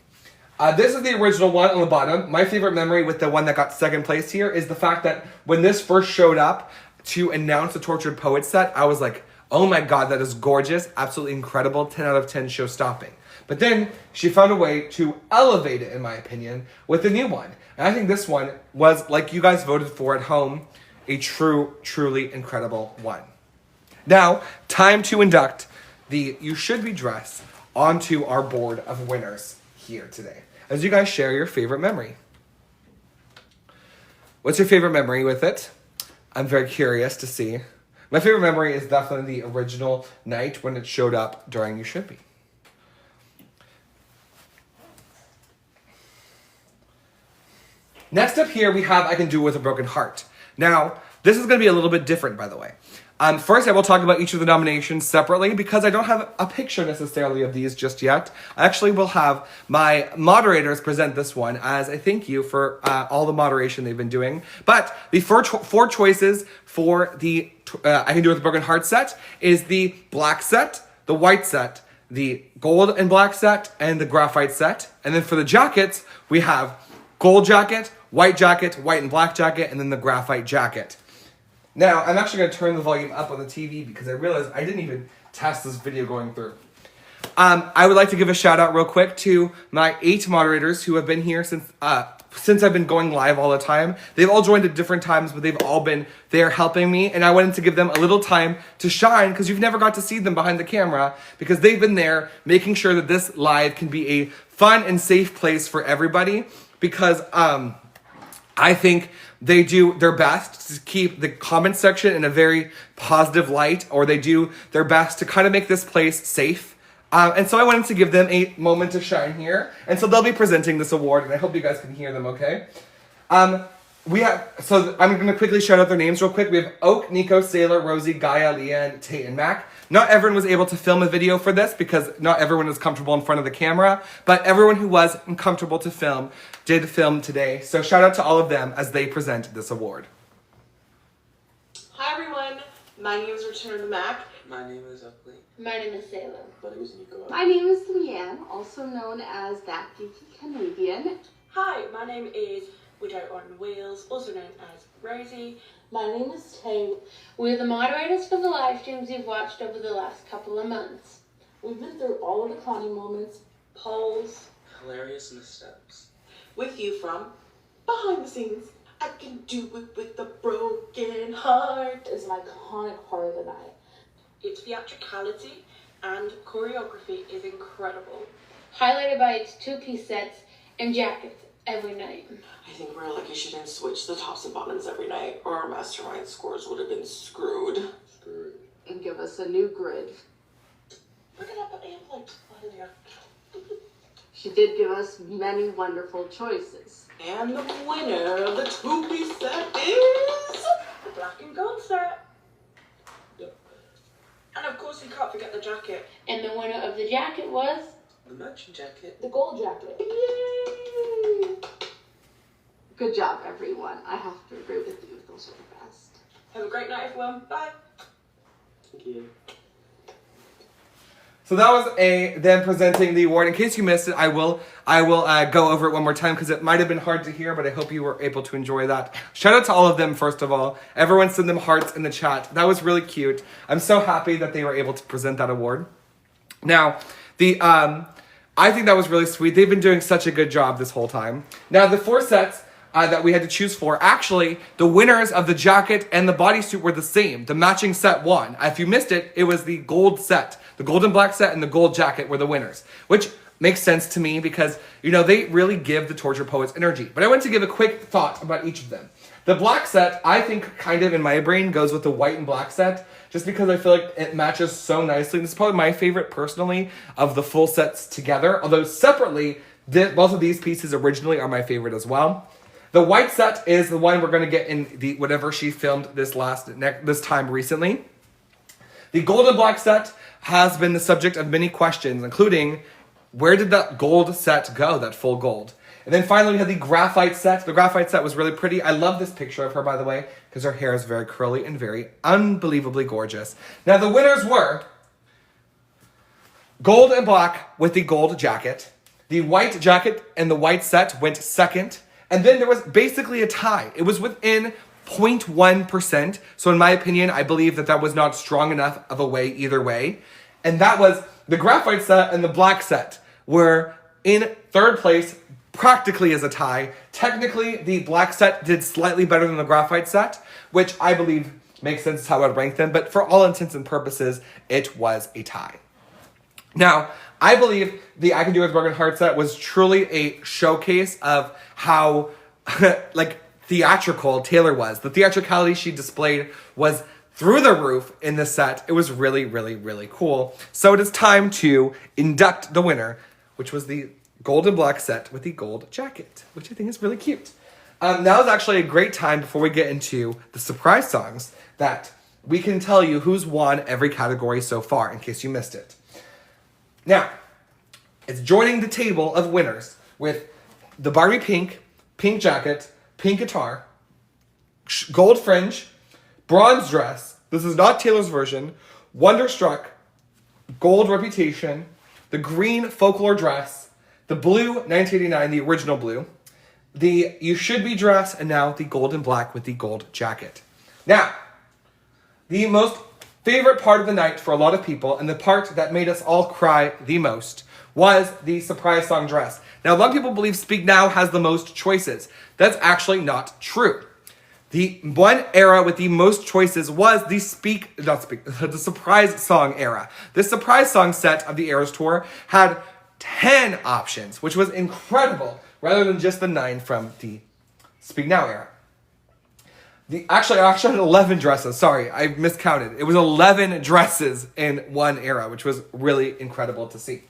This is the original one on the bottom. My favorite memory with the one that got second place here is the fact that when this first showed up to announce the Tortured Poets set, I was like, oh my god, that is gorgeous, absolutely incredible, 10 out of 10 show stopping. But then she found a way to elevate it, in my opinion, with the new one. And I think this one was, like you guys voted for at home, a truly incredible one. Now, time to induct the You Should Be dress onto our board of winners here today, as you guys share your favorite memory. What's your favorite memory with it? I'm very curious to see. My favorite memory is definitely the original night when it showed up during You Should Be. Next up here, we have I Can Do It With a Broken Heart. Now, this is going to be a little bit different, by the way. First, I will talk about each of the nominations separately because I don't have a picture necessarily of these just yet. I actually will have my moderators present this one as a thank you for all the moderation they've been doing. But the four choices for the I Can Do It With a Broken Heart set is the black set, the white set, the gold and black set, and the graphite set. And then for the jackets, we have gold jacket, white and black jacket, and then the graphite jacket. Now, I'm actually going to turn the volume up on the TV because I realized I didn't even test this video going through. I would like to give a shout out real quick to my 8 moderators who have been here since I've been going live all the time. They've all joined at different times, but they've all been there helping me, and I wanted to give them a little time to shine because you've never got to see them behind the camera because they've been there making sure that this live can be a fun and safe place for everybody because I think they do their best to keep the comment section in a very positive light, or they do their best to kind of make this place safe. And so I wanted to give them a moment to shine here. And so they'll be presenting this award, and I hope you guys can hear them okay. So I'm going to quickly shout out their names real quick. We have Oak, Nico, Sailor, Rosie, Gaia, Leanne, Tate, and Mac. Not everyone was able to film a video for this because not everyone is comfortable in front of the camera, but everyone who was comfortable to film did film today. So shout out to all of them as they present this award. Hi everyone, my name is Return Mac. My name is Oakley. My name is Salem. My name is Nico. My name is Leanne, also known as That Geeky Canadian. Hi, my name is Widow on Wheels, also known as Rosie. My name is Tate. We're the moderators for the live streams you've watched over the last couple of months. We've been through all of the Connie moments, polls, Hilarious missteps. with you from behind the scenes. I can do it with a broken heart is an iconic part of the night. Its theatricality and choreography is incredible. Highlighted by its two-piece sets and jackets every night. I think we're lucky she didn't switch the tops and bottoms every night, or our mastermind scores would have been screwed. And give us a new grid. Look at that amp earlier. She did give us many wonderful choices. And the winner of the two-piece set is the black and gold set. Yep. And of course, we can't forget the jacket. And the winner of the jacket was... The matching jacket. The gold jacket. Yay! Good job, everyone. I have to agree with you. Those are the best. Have a great night, everyone. Bye. Thank you. So that was them presenting the award. In case you missed it, I will go over it one more time because it might have been hard to hear, but I hope you were able to enjoy that. Shout out to all of them, first of all. Everyone send them hearts in the chat. That was really cute. I'm so happy that they were able to present that award. Now, I think that was really sweet. They've been doing such a good job this whole time. Now, the 4 sets that we had to choose for, actually, the winners of the jacket and the bodysuit were the same. The matching set won. If you missed it, it was the gold set. The gold and black set and the gold jacket were the winners, which makes sense to me because, you know, they really give the Torture Poets energy. But I want to give a quick thought about each of them. The black set, I think, kind of in my brain goes with the white and black set, just because I feel like it matches so nicely. This is probably my favorite, personally, of the full sets together. Although separately, both of these pieces originally are my favorite as well. The white set is the one we're going to get in the whatever she filmed this time recently. The gold and black set has been the subject of many questions, including where did that gold set go, that full gold? And then finally we had the graphite set. The graphite set was really pretty. I love this picture of her, by the way, because her hair is very curly and very unbelievably gorgeous. Now the winners were gold and black with the gold jacket. The white jacket and the white set went second. And then there was basically a tie. It was within 0.1%. So in my opinion, I believe that was not strong enough of a way either way. And that was the graphite set and the black set were in third place, practically as a tie. Technically, the black set did slightly better than the graphite set, which I believe makes sense. It's how I'd rank them. But for all intents and purposes, it was a tie. Now, I believe the I Can Do It With Broken Heart set was truly a showcase of how, like, theatrical Taylor was. The theatricality she displayed was through the roof in this set. It was really, really, really cool. So it is time to induct the winner, which was the gold and black set with the gold jacket, which I think is really cute. Now is actually a great time before we get into the surprise songs that we can tell you who's won every category so far, in case you missed it. Now, it's joining the table of winners with the Barbie pink, pink jacket, pink guitar, gold fringe, bronze dress. This is not Taylor's version. Wonderstruck, gold reputation, the green folklore dress, the blue 1989, the original blue, the You Should Be Dressed, and now the gold and black with the gold jacket. Now, the most favorite part of the night for a lot of people, and the part that made us all cry the most, was the surprise song dress. Now, a lot of people believe Speak Now has the most choices. That's actually not true. The one era with the most choices was the the surprise song era. The surprise song set of the Eras Tour had 10 options, which was incredible, rather than just the 9 from the Speak Now era. Actually, I had 11 dresses. Sorry, I miscounted. It was 11 dresses in one era, which was really incredible to see.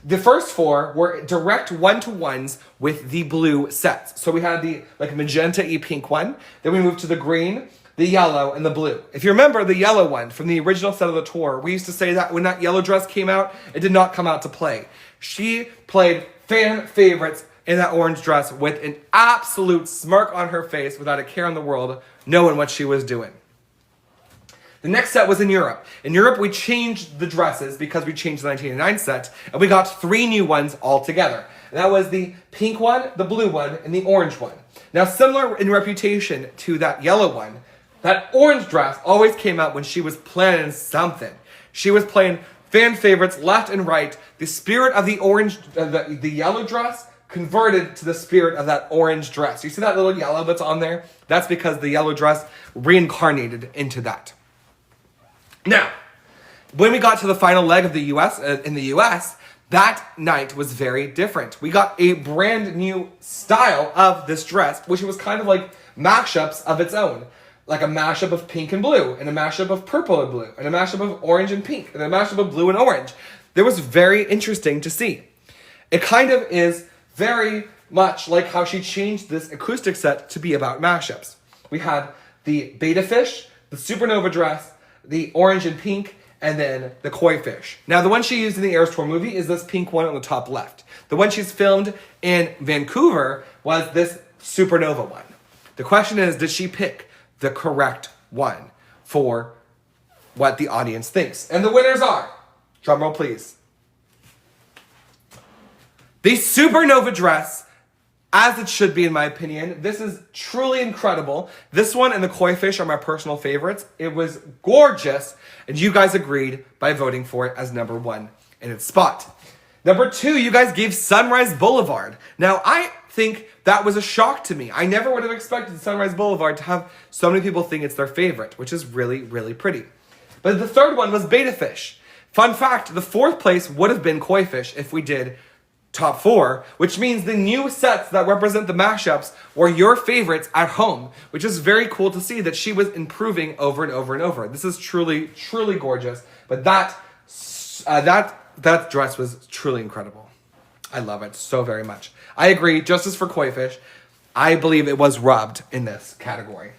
The first 4 were direct one-to-ones with the blue sets. So we had the magenta-y pink one. Then we moved to the green, the yellow, and the blue. If you remember the yellow one from the original set of the tour, we used to say that when that yellow dress came out, it did not come out to play. She played fan favorites in that orange dress with an absolute smirk on her face without a care in the world, knowing what she was doing. The next set was in Europe. In Europe, we changed the dresses because we changed the 1989 set, and we got 3 new ones altogether. And that was the pink one, the blue one, and the orange one. Now, similar in reputation to that yellow one, that orange dress always came out when she was planning something. She was playing fan favorites left and right. The spirit of the orange, the yellow dress converted to the spirit of that orange dress. You see that little yellow that's on there? That's because the yellow dress reincarnated into that. Now, when we got to the final leg of the in the US, that night was very different. We got a brand new style of this dress, which was kind of like mashups of its own. Like a mashup of pink and blue, and a mashup of purple and blue, and a mashup of orange and pink, and a mashup of blue and orange. It was very interesting to see. It kind of is very much like how she changed this acoustic set to be about mashups. We had the Beta Fish, the Supernova dress, the orange and pink, and then the Koi Fish. Now, the one she used in the Eras Tour movie is this pink one on the top left. The one she's filmed in Vancouver was this Supernova one. The question is, did she pick the correct one for what the audience thinks? And the winners are, drumroll please, the Supernova dress, as it should be in my opinion. This is truly incredible. This one and the Koi Fish are my personal favorites. It was gorgeous, and you guys agreed by voting for it as number 1 in its spot. Number 2, you guys gave Sunrise Boulevard. Now, I think that was a shock to me. I never would have expected Sunrise Boulevard to have so many people think it's their favorite, which is really, really pretty. But the third one was Beta Fish. Fun fact, the 4th place would have been Koi Fish if we did top 4, which means the new sets that represent the mashups were your favorites at home, which is very cool to see that she was improving over and over and over. This is truly, truly gorgeous, but that dress was truly incredible. I love it so very much. I agree, justice for Koi Fish. I believe it was rubbed in this category.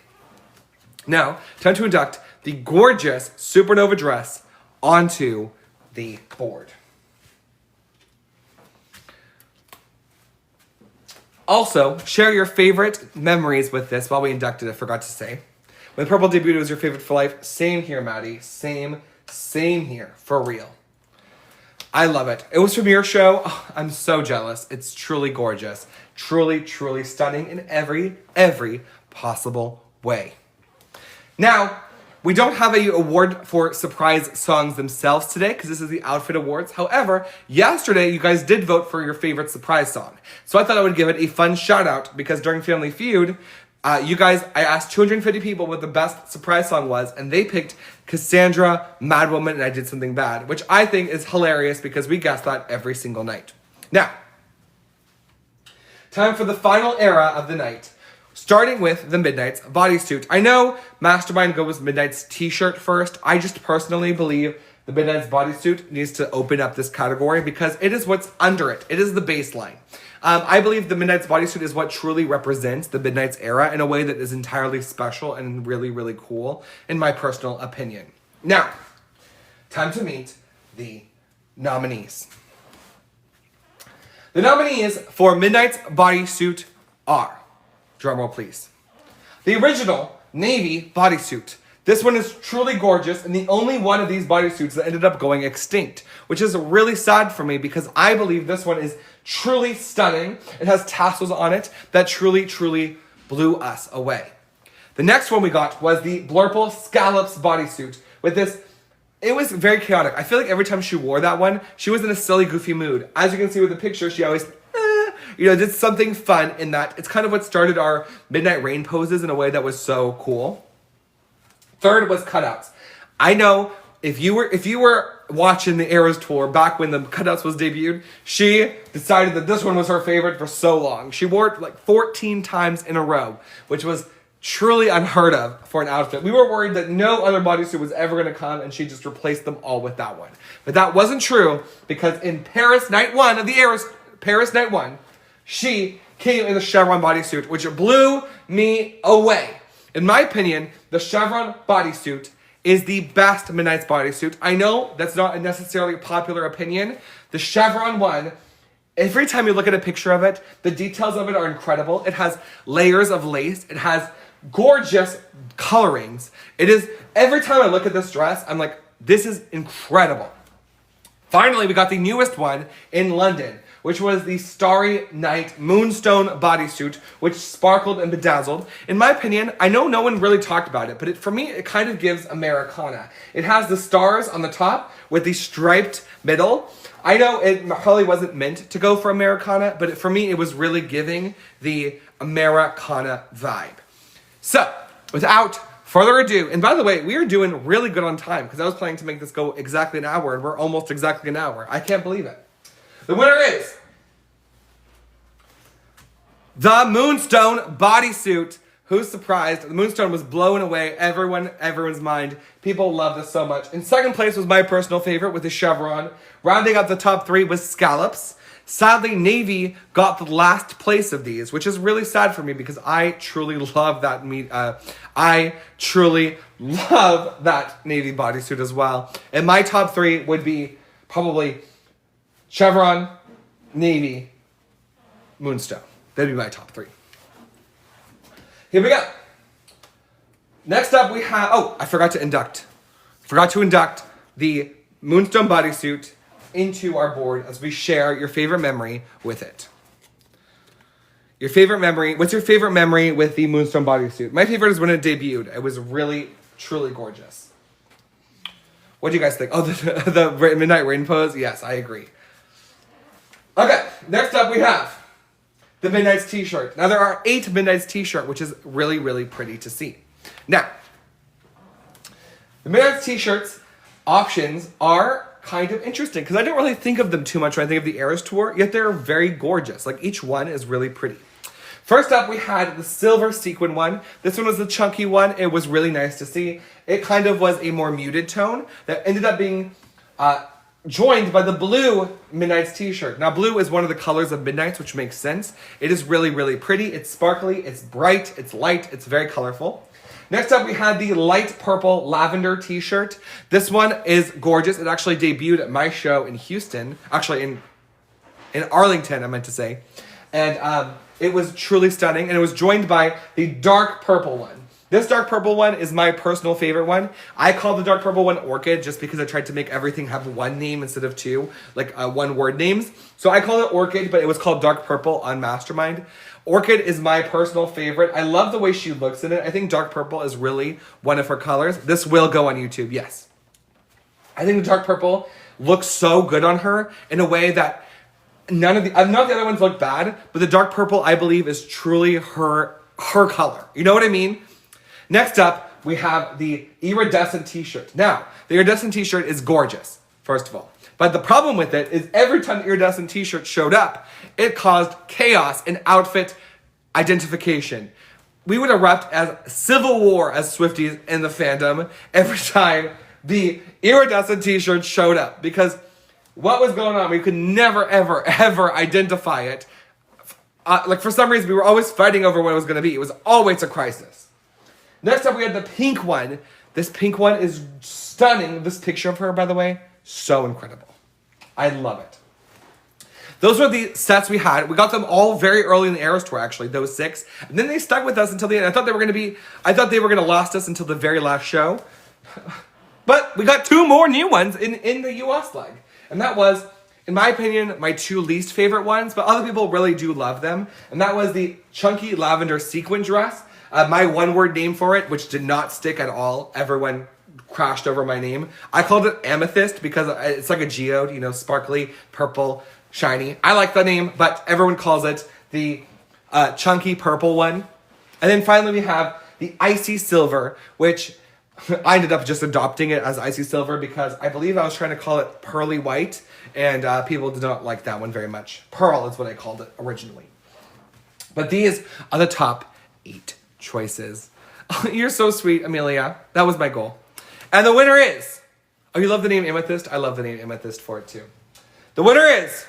Now, time to induct the gorgeous Supernova dress onto the board. Also, share your favorite memories with this while we inducted, I forgot to say. When Purple debuted, it was your favorite for life. Same here, Maddie. Same here, for real. I love it. It was from your show. Oh, I'm so jealous. It's truly gorgeous. Truly, truly stunning in every possible way. Now, we don't have an award for surprise songs themselves today because this is the Outfit Awards. However, yesterday you guys did vote for your favorite surprise song. So I thought I would give it a fun shout out because during Family Feud, I asked 250 people what the best surprise song was, and they picked Cassandra, Mad Woman, and I Did Something Bad, which I think is hilarious because we guess that every single night. Now, time for the final era of the night. Starting with the Midnight's bodysuit. I know Mastermind goes Midnight's t-shirt first. I just personally believe the Midnight's bodysuit needs to open up this category because it is what's under it. It is the baseline. I believe the Midnight's bodysuit is what truly represents the Midnight's era in a way that is entirely special and really, really cool, in my personal opinion. Now, time to meet the nominees. The nominees for Midnight's bodysuit are, drumroll please, the original navy bodysuit. This one is truly gorgeous and the only one of these bodysuits that ended up going extinct, which is really sad for me because I believe this one is truly stunning. It has tassels on it that truly, truly blew us away. The next one we got was the Blurple Scallops bodysuit with this. It was very chaotic. I feel like every time she wore that one, she was in a silly, goofy mood. As you can see with the picture, she always did something fun in that. It's kind of what started our Midnight Rain poses in a way that was so cool. Third was cutouts. I know if you were watching the Eras Tour back when the cutouts was debuted, she decided that this one was her favorite for so long. She wore it like 14 times in a row, which was truly unheard of for an outfit. We were worried that no other bodysuit was ever going to come, and she just replaced them all with that one. But that wasn't true, because in Paris Night 1 of the Paris Night 1, she came in the chevron bodysuit, which blew me away. In my opinion, the chevron bodysuit is the best Midnight's bodysuit. I know that's not necessarily a popular opinion. The chevron one, every time you look at a picture of it, the details of it are incredible. It has layers of lace. It has gorgeous colorings. It is, every time I look at this dress, I'm like, this is incredible. Finally, we got the newest one in London, which was the Starry Night Moonstone bodysuit, which sparkled and bedazzled. In my opinion, I know no one really talked about it, but for me, it kind of gives Americana. It has the stars on the top with the striped middle. I know it probably wasn't meant to go for Americana, but for me, it was really giving the Americana vibe. So, without further ado, and by the way, we are doing really good on time, because I was planning to make this go exactly an hour, and we're almost exactly an hour. I can't believe it. The winner is the Moonstone bodysuit. Who's surprised? The Moonstone was blowing away everyone's mind. People love this so much. In second place was my personal favorite with the chevron. Rounding up the top three was Scallops. Sadly, Navy got the last place of these, which is really sad for me, because I truly love that Navy bodysuit as well. And my top three would be probably chevron, Navy, Moonstone. That'd be my top three. Here we go. Next up we have, I forgot to induct the Moonstone bodysuit into our board as we share your favorite memory with it. Your favorite memory, what's your favorite memory with the Moonstone bodysuit? My favorite is when it debuted. It was really, truly gorgeous. What do you guys think? Oh, the Midnight Rain pose? Yes, I agree. Okay, next up we have the Midnight's t-shirt. Now there are 8 Midnight's t-shirt, which is really, really pretty to see. Now, the Midnight's t-shirts options are kind of interesting, because I don't really think of them too much when I think of the Eras Tour, yet they're very gorgeous. Like, each one is really pretty. First up, we had the silver sequin one. This one was the chunky one. It was really nice to see. It kind of was a more muted tone that ended up being joined by the blue Midnight's t-shirt. Now, blue is one of the colors of Midnight's, which makes sense. It is really, really pretty. It's sparkly, it's bright, it's light, it's very colorful. Next up, we had the light purple lavender t-shirt. This one is gorgeous. It actually debuted at my show in Houston. Actually, in Arlington, I meant to say. And it was truly stunning. And it was joined by the dark purple one. This dark purple one is my personal favorite one. I call the dark purple one Orchid just because I tried to make everything have one name instead of two, like one word names. So I call it Orchid, but it was called dark purple on Mastermind. Orchid is my personal favorite. I love the way she looks in it. I think dark purple is really one of her colors. This will go on YouTube, yes. I think the dark purple looks so good on her in a way that none of the other ones look bad, but the dark purple, I believe, is truly her color. You know what I mean? Next up, we have the iridescent t-shirt. Now, the iridescent t-shirt is gorgeous, first of all. But the problem with it is every time the iridescent t-shirt showed up, it caused chaos in outfit identification. We would erupt as civil war as Swifties in the fandom every time the iridescent t-shirt showed up. Because what was going on, we could never, ever, ever identify it. Like, for some reason, we were always fighting over what it was going to be. It was always a crisis. Next up, we had the pink one. This pink one is stunning. This picture of her, by the way, so incredible. I love it. Those were the sets we had. We got them all very early in the Eras Tour, actually, those 6. And then they stuck with us until the end. I thought they were going to last us until the very last show. But we got 2 more new ones in the US leg. And that was, in my opinion, my 2 least favorite ones, but other people really do love them. And that was the chunky lavender sequin dress. My one-word name for it, which did not stick at all. Everyone crashed over my name. I called it Amethyst because it's like a geode, you know, sparkly, purple, shiny. I like the name, but everyone calls it the chunky purple one. And then finally we have the Icy Silver, which I ended up just adopting it as Icy Silver because I believe I was trying to call it Pearly White, and people did not like that one very much. Pearl is what I called it originally. But these are the top 8 choices You're so sweet, Amelia. That was my goal. And the winner is... Oh, you love the name Amethyst? I love the name Amethyst for it too. The winner is...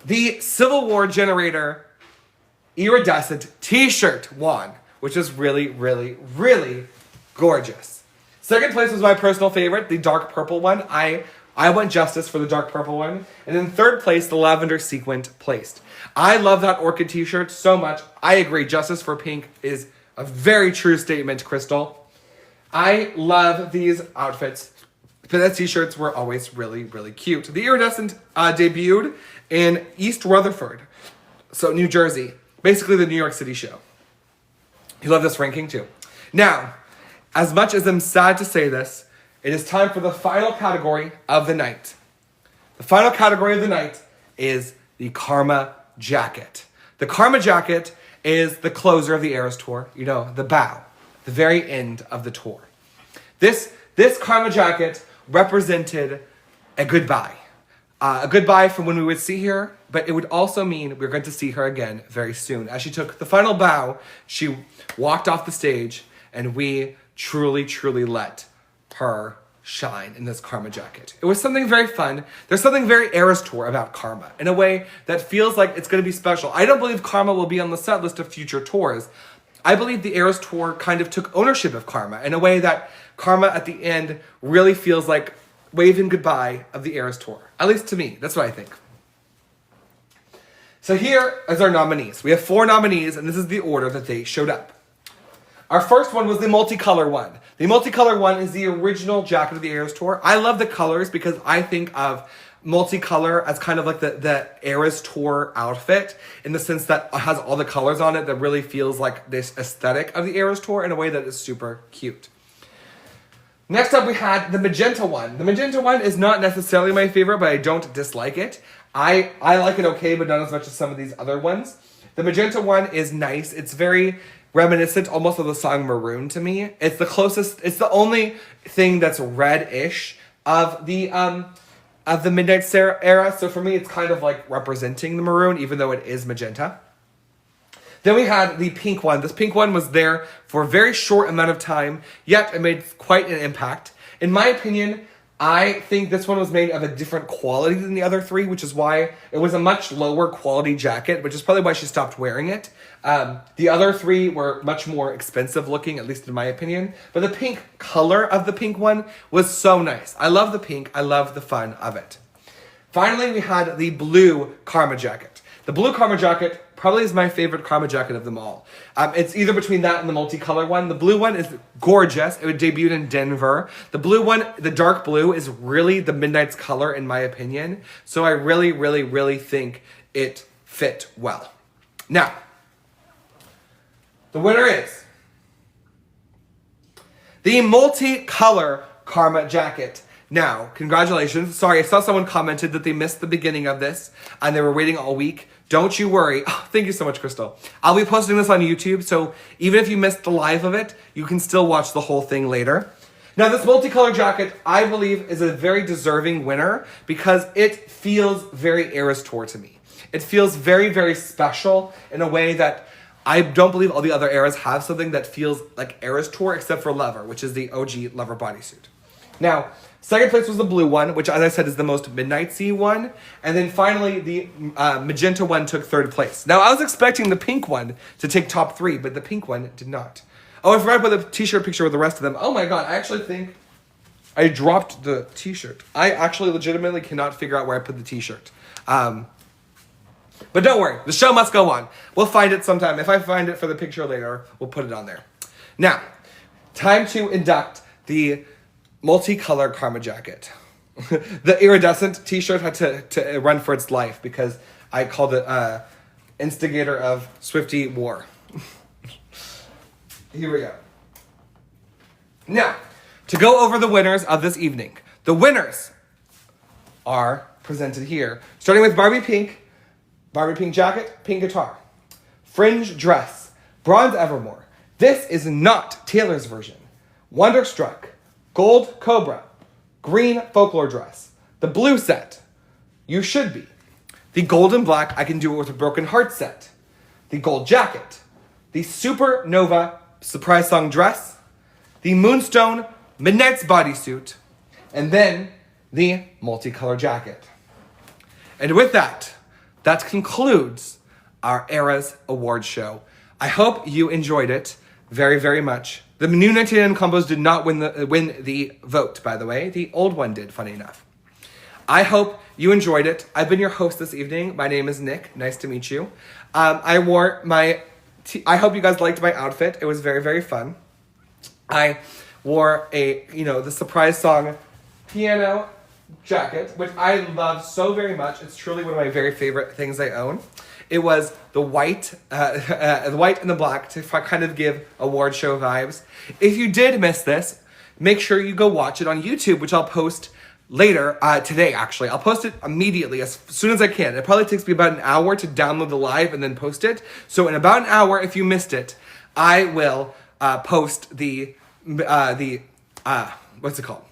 the Civil War Generator Iridescent t-shirt won, which is really, really, really gorgeous. Second place was my personal favorite, the dark purple one. I went Justice for the dark purple one. And in third place, the lavender sequined placed. I love that orchid t-shirt so much. I agree, Justice for pink is a very true statement, Crystal. I love these outfits. The t-shirts were always really, really cute. The Iridescent debuted in East Rutherford, so New Jersey. Basically the New York City show. You love this ranking too. Now, as much as I'm sad to say this, it is time for the final category of the night. The final category of the night is the Karma Jacket. The Karma Jacket is the closer of the Eras Tour. You know, the bow, the very end of the tour. This Karma Jacket represented a goodbye. A goodbye from when we would see her, but it would also mean we're going to see her again very soon. As she took the final bow, she walked off the stage, and we truly, truly let her shine in this Karma Jacket. It was something very fun. There's something very Eras Tour about Karma in a way that feels like it's going to be special. I don't believe Karma will be on the set list of future tours. I believe the Eras Tour kind of took ownership of Karma in a way that Karma at the end really feels like waving goodbye of the Eras Tour. At least to me, that's what I think. So here is our nominees. We have 4 nominees, and this is the order that they showed up. Our first one was the multicolor one. The multicolor one is the original jacket of the Eras Tour. I love the colors because I think of multicolor as kind of like the Eras Tour outfit in the sense that it has all the colors on it that really feels like this aesthetic of the Eras Tour in a way that is super cute. Next up, we had the magenta one. The magenta one is not necessarily my favorite, but I don't dislike it. I like it okay, but not as much as some of these other ones. The magenta one is nice. It's very reminiscent almost of the song Maroon to me. It's the closest, it's the only thing that's red-ish of the Midnight era. So for me, it's kind of like representing the maroon, even though it is magenta. Then we had the pink one. This pink one was there for a very short amount of time, yet it made quite an impact. In my opinion, I think this one was made of a different quality than the other 3, which is why it was a much lower quality jacket, which is probably why she stopped wearing it. The other 3 were much more expensive looking, at least in my opinion. But the pink color of the pink one was so nice. I love the pink. I love the fun of it. Finally, we had the blue Karma Jacket. The blue Karma Jacket probably is my favorite Karma Jacket of them all. It's either between that and the multicolor one. The blue one is gorgeous. It would debut in Denver. The blue one, the dark blue, is really the Midnight's color in my opinion. So I really, really, really think it fit well. Now, the winner is the multicolor Karma Jacket. Now, congratulations. Sorry, I saw someone commented that they missed the beginning of this and they were waiting all week. Don't you worry. Oh, thank you so much, Crystal. I'll be posting this on YouTube, so even if you missed the live of it, you can still watch the whole thing later. Now, this multicolor jacket, I believe, is a very deserving winner because it feels very Eras Tour to me. It feels very, very special in a way that I don't believe all the other eras have something that feels like Eras Tour except for Leather, which is the OG Leather bodysuit. Now, second place was the blue one, which, as I said, is the most midnight-y one. And then finally, the magenta one took third place. Now, I was expecting the pink one to take top 3, but the pink one did not. Oh, I forgot about the t-shirt picture with the rest of them. Oh my god, I actually think I dropped the t-shirt. I actually legitimately cannot figure out where I put the t-shirt. But don't worry, the show must go on. We'll find it sometime. If I find it for the picture later, we'll put it on there. Now, time to induct the multicolor Karma Jacket. The iridescent t-shirt had to run for its life because I called it instigator of Swiftie War. Here we go. Now, to go over the winners of this evening. The winners are presented here. Starting with Barbie Pink jacket, pink guitar. Fringe dress, Bronze Evermore. This is not Taylor's version. Wonderstruck, Gold Cobra, green folklore dress. The blue set, You Should Be. The gold and black, I Can Do It With a Broken Heart set. The gold jacket. The the Supernova surprise song dress, the Moonstone Midnight's bodysuit, and then the multicolored jacket. And with that, that concludes our Eras Award show. I hope you enjoyed it very, very much. The new 1999 combos did not win the vote, by the way. The old one did, funny enough. I hope you enjoyed it. I've been your host this evening. My name is Nick. Nice to meet you. I wore my... I hope you guys liked my outfit. It was very, very fun. I wore the surprise song piano jacket, which I love so very much. It's truly one of my very favorite things I own. It was the white and the black to kind of give award show vibes. If you did miss this, make sure you go watch it on YouTube, which I'll post later, today actually. I'll post it immediately as soon as I can. It probably takes me about an hour to download the live and then post it. So in about an hour, if you missed it, I will post what's it called?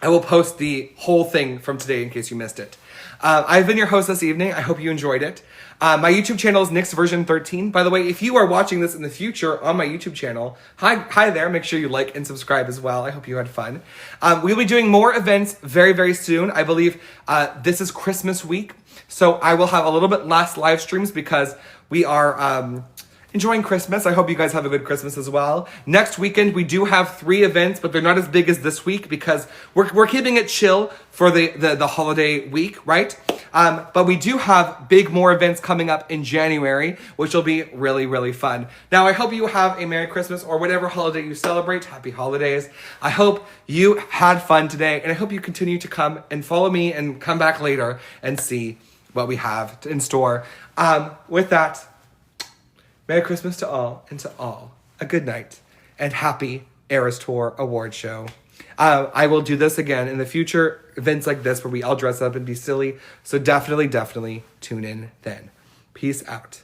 I will post the whole thing from today in case you missed it. I've been your host this evening. I hope you enjoyed it. My YouTube channel is Nick's Version 13. By the way, if you are watching this in the future on my YouTube channel, hi there. Make sure you like and subscribe as well. I hope you had fun. We'll be doing more events very, very soon. I believe this is Christmas week, so I will have a little bit less live streams because we are enjoying Christmas. I hope you guys have a good Christmas as well. Next weekend, we do have 3 events, but they're not as big as this week because we're keeping it chill for the holiday week, right? But we do have more events coming up in January, which will be really, really fun. Now, I hope you have a Merry Christmas or whatever holiday you celebrate. Happy holidays. I hope you had fun today, and I hope you continue to come and follow me and come back later and see what we have in store. With that, Merry Christmas to all, and to all, a good night, and happy Eras Tour Award Show. I will do this again in the future, events like this where we all dress up and be silly, so definitely tune in then. Peace out.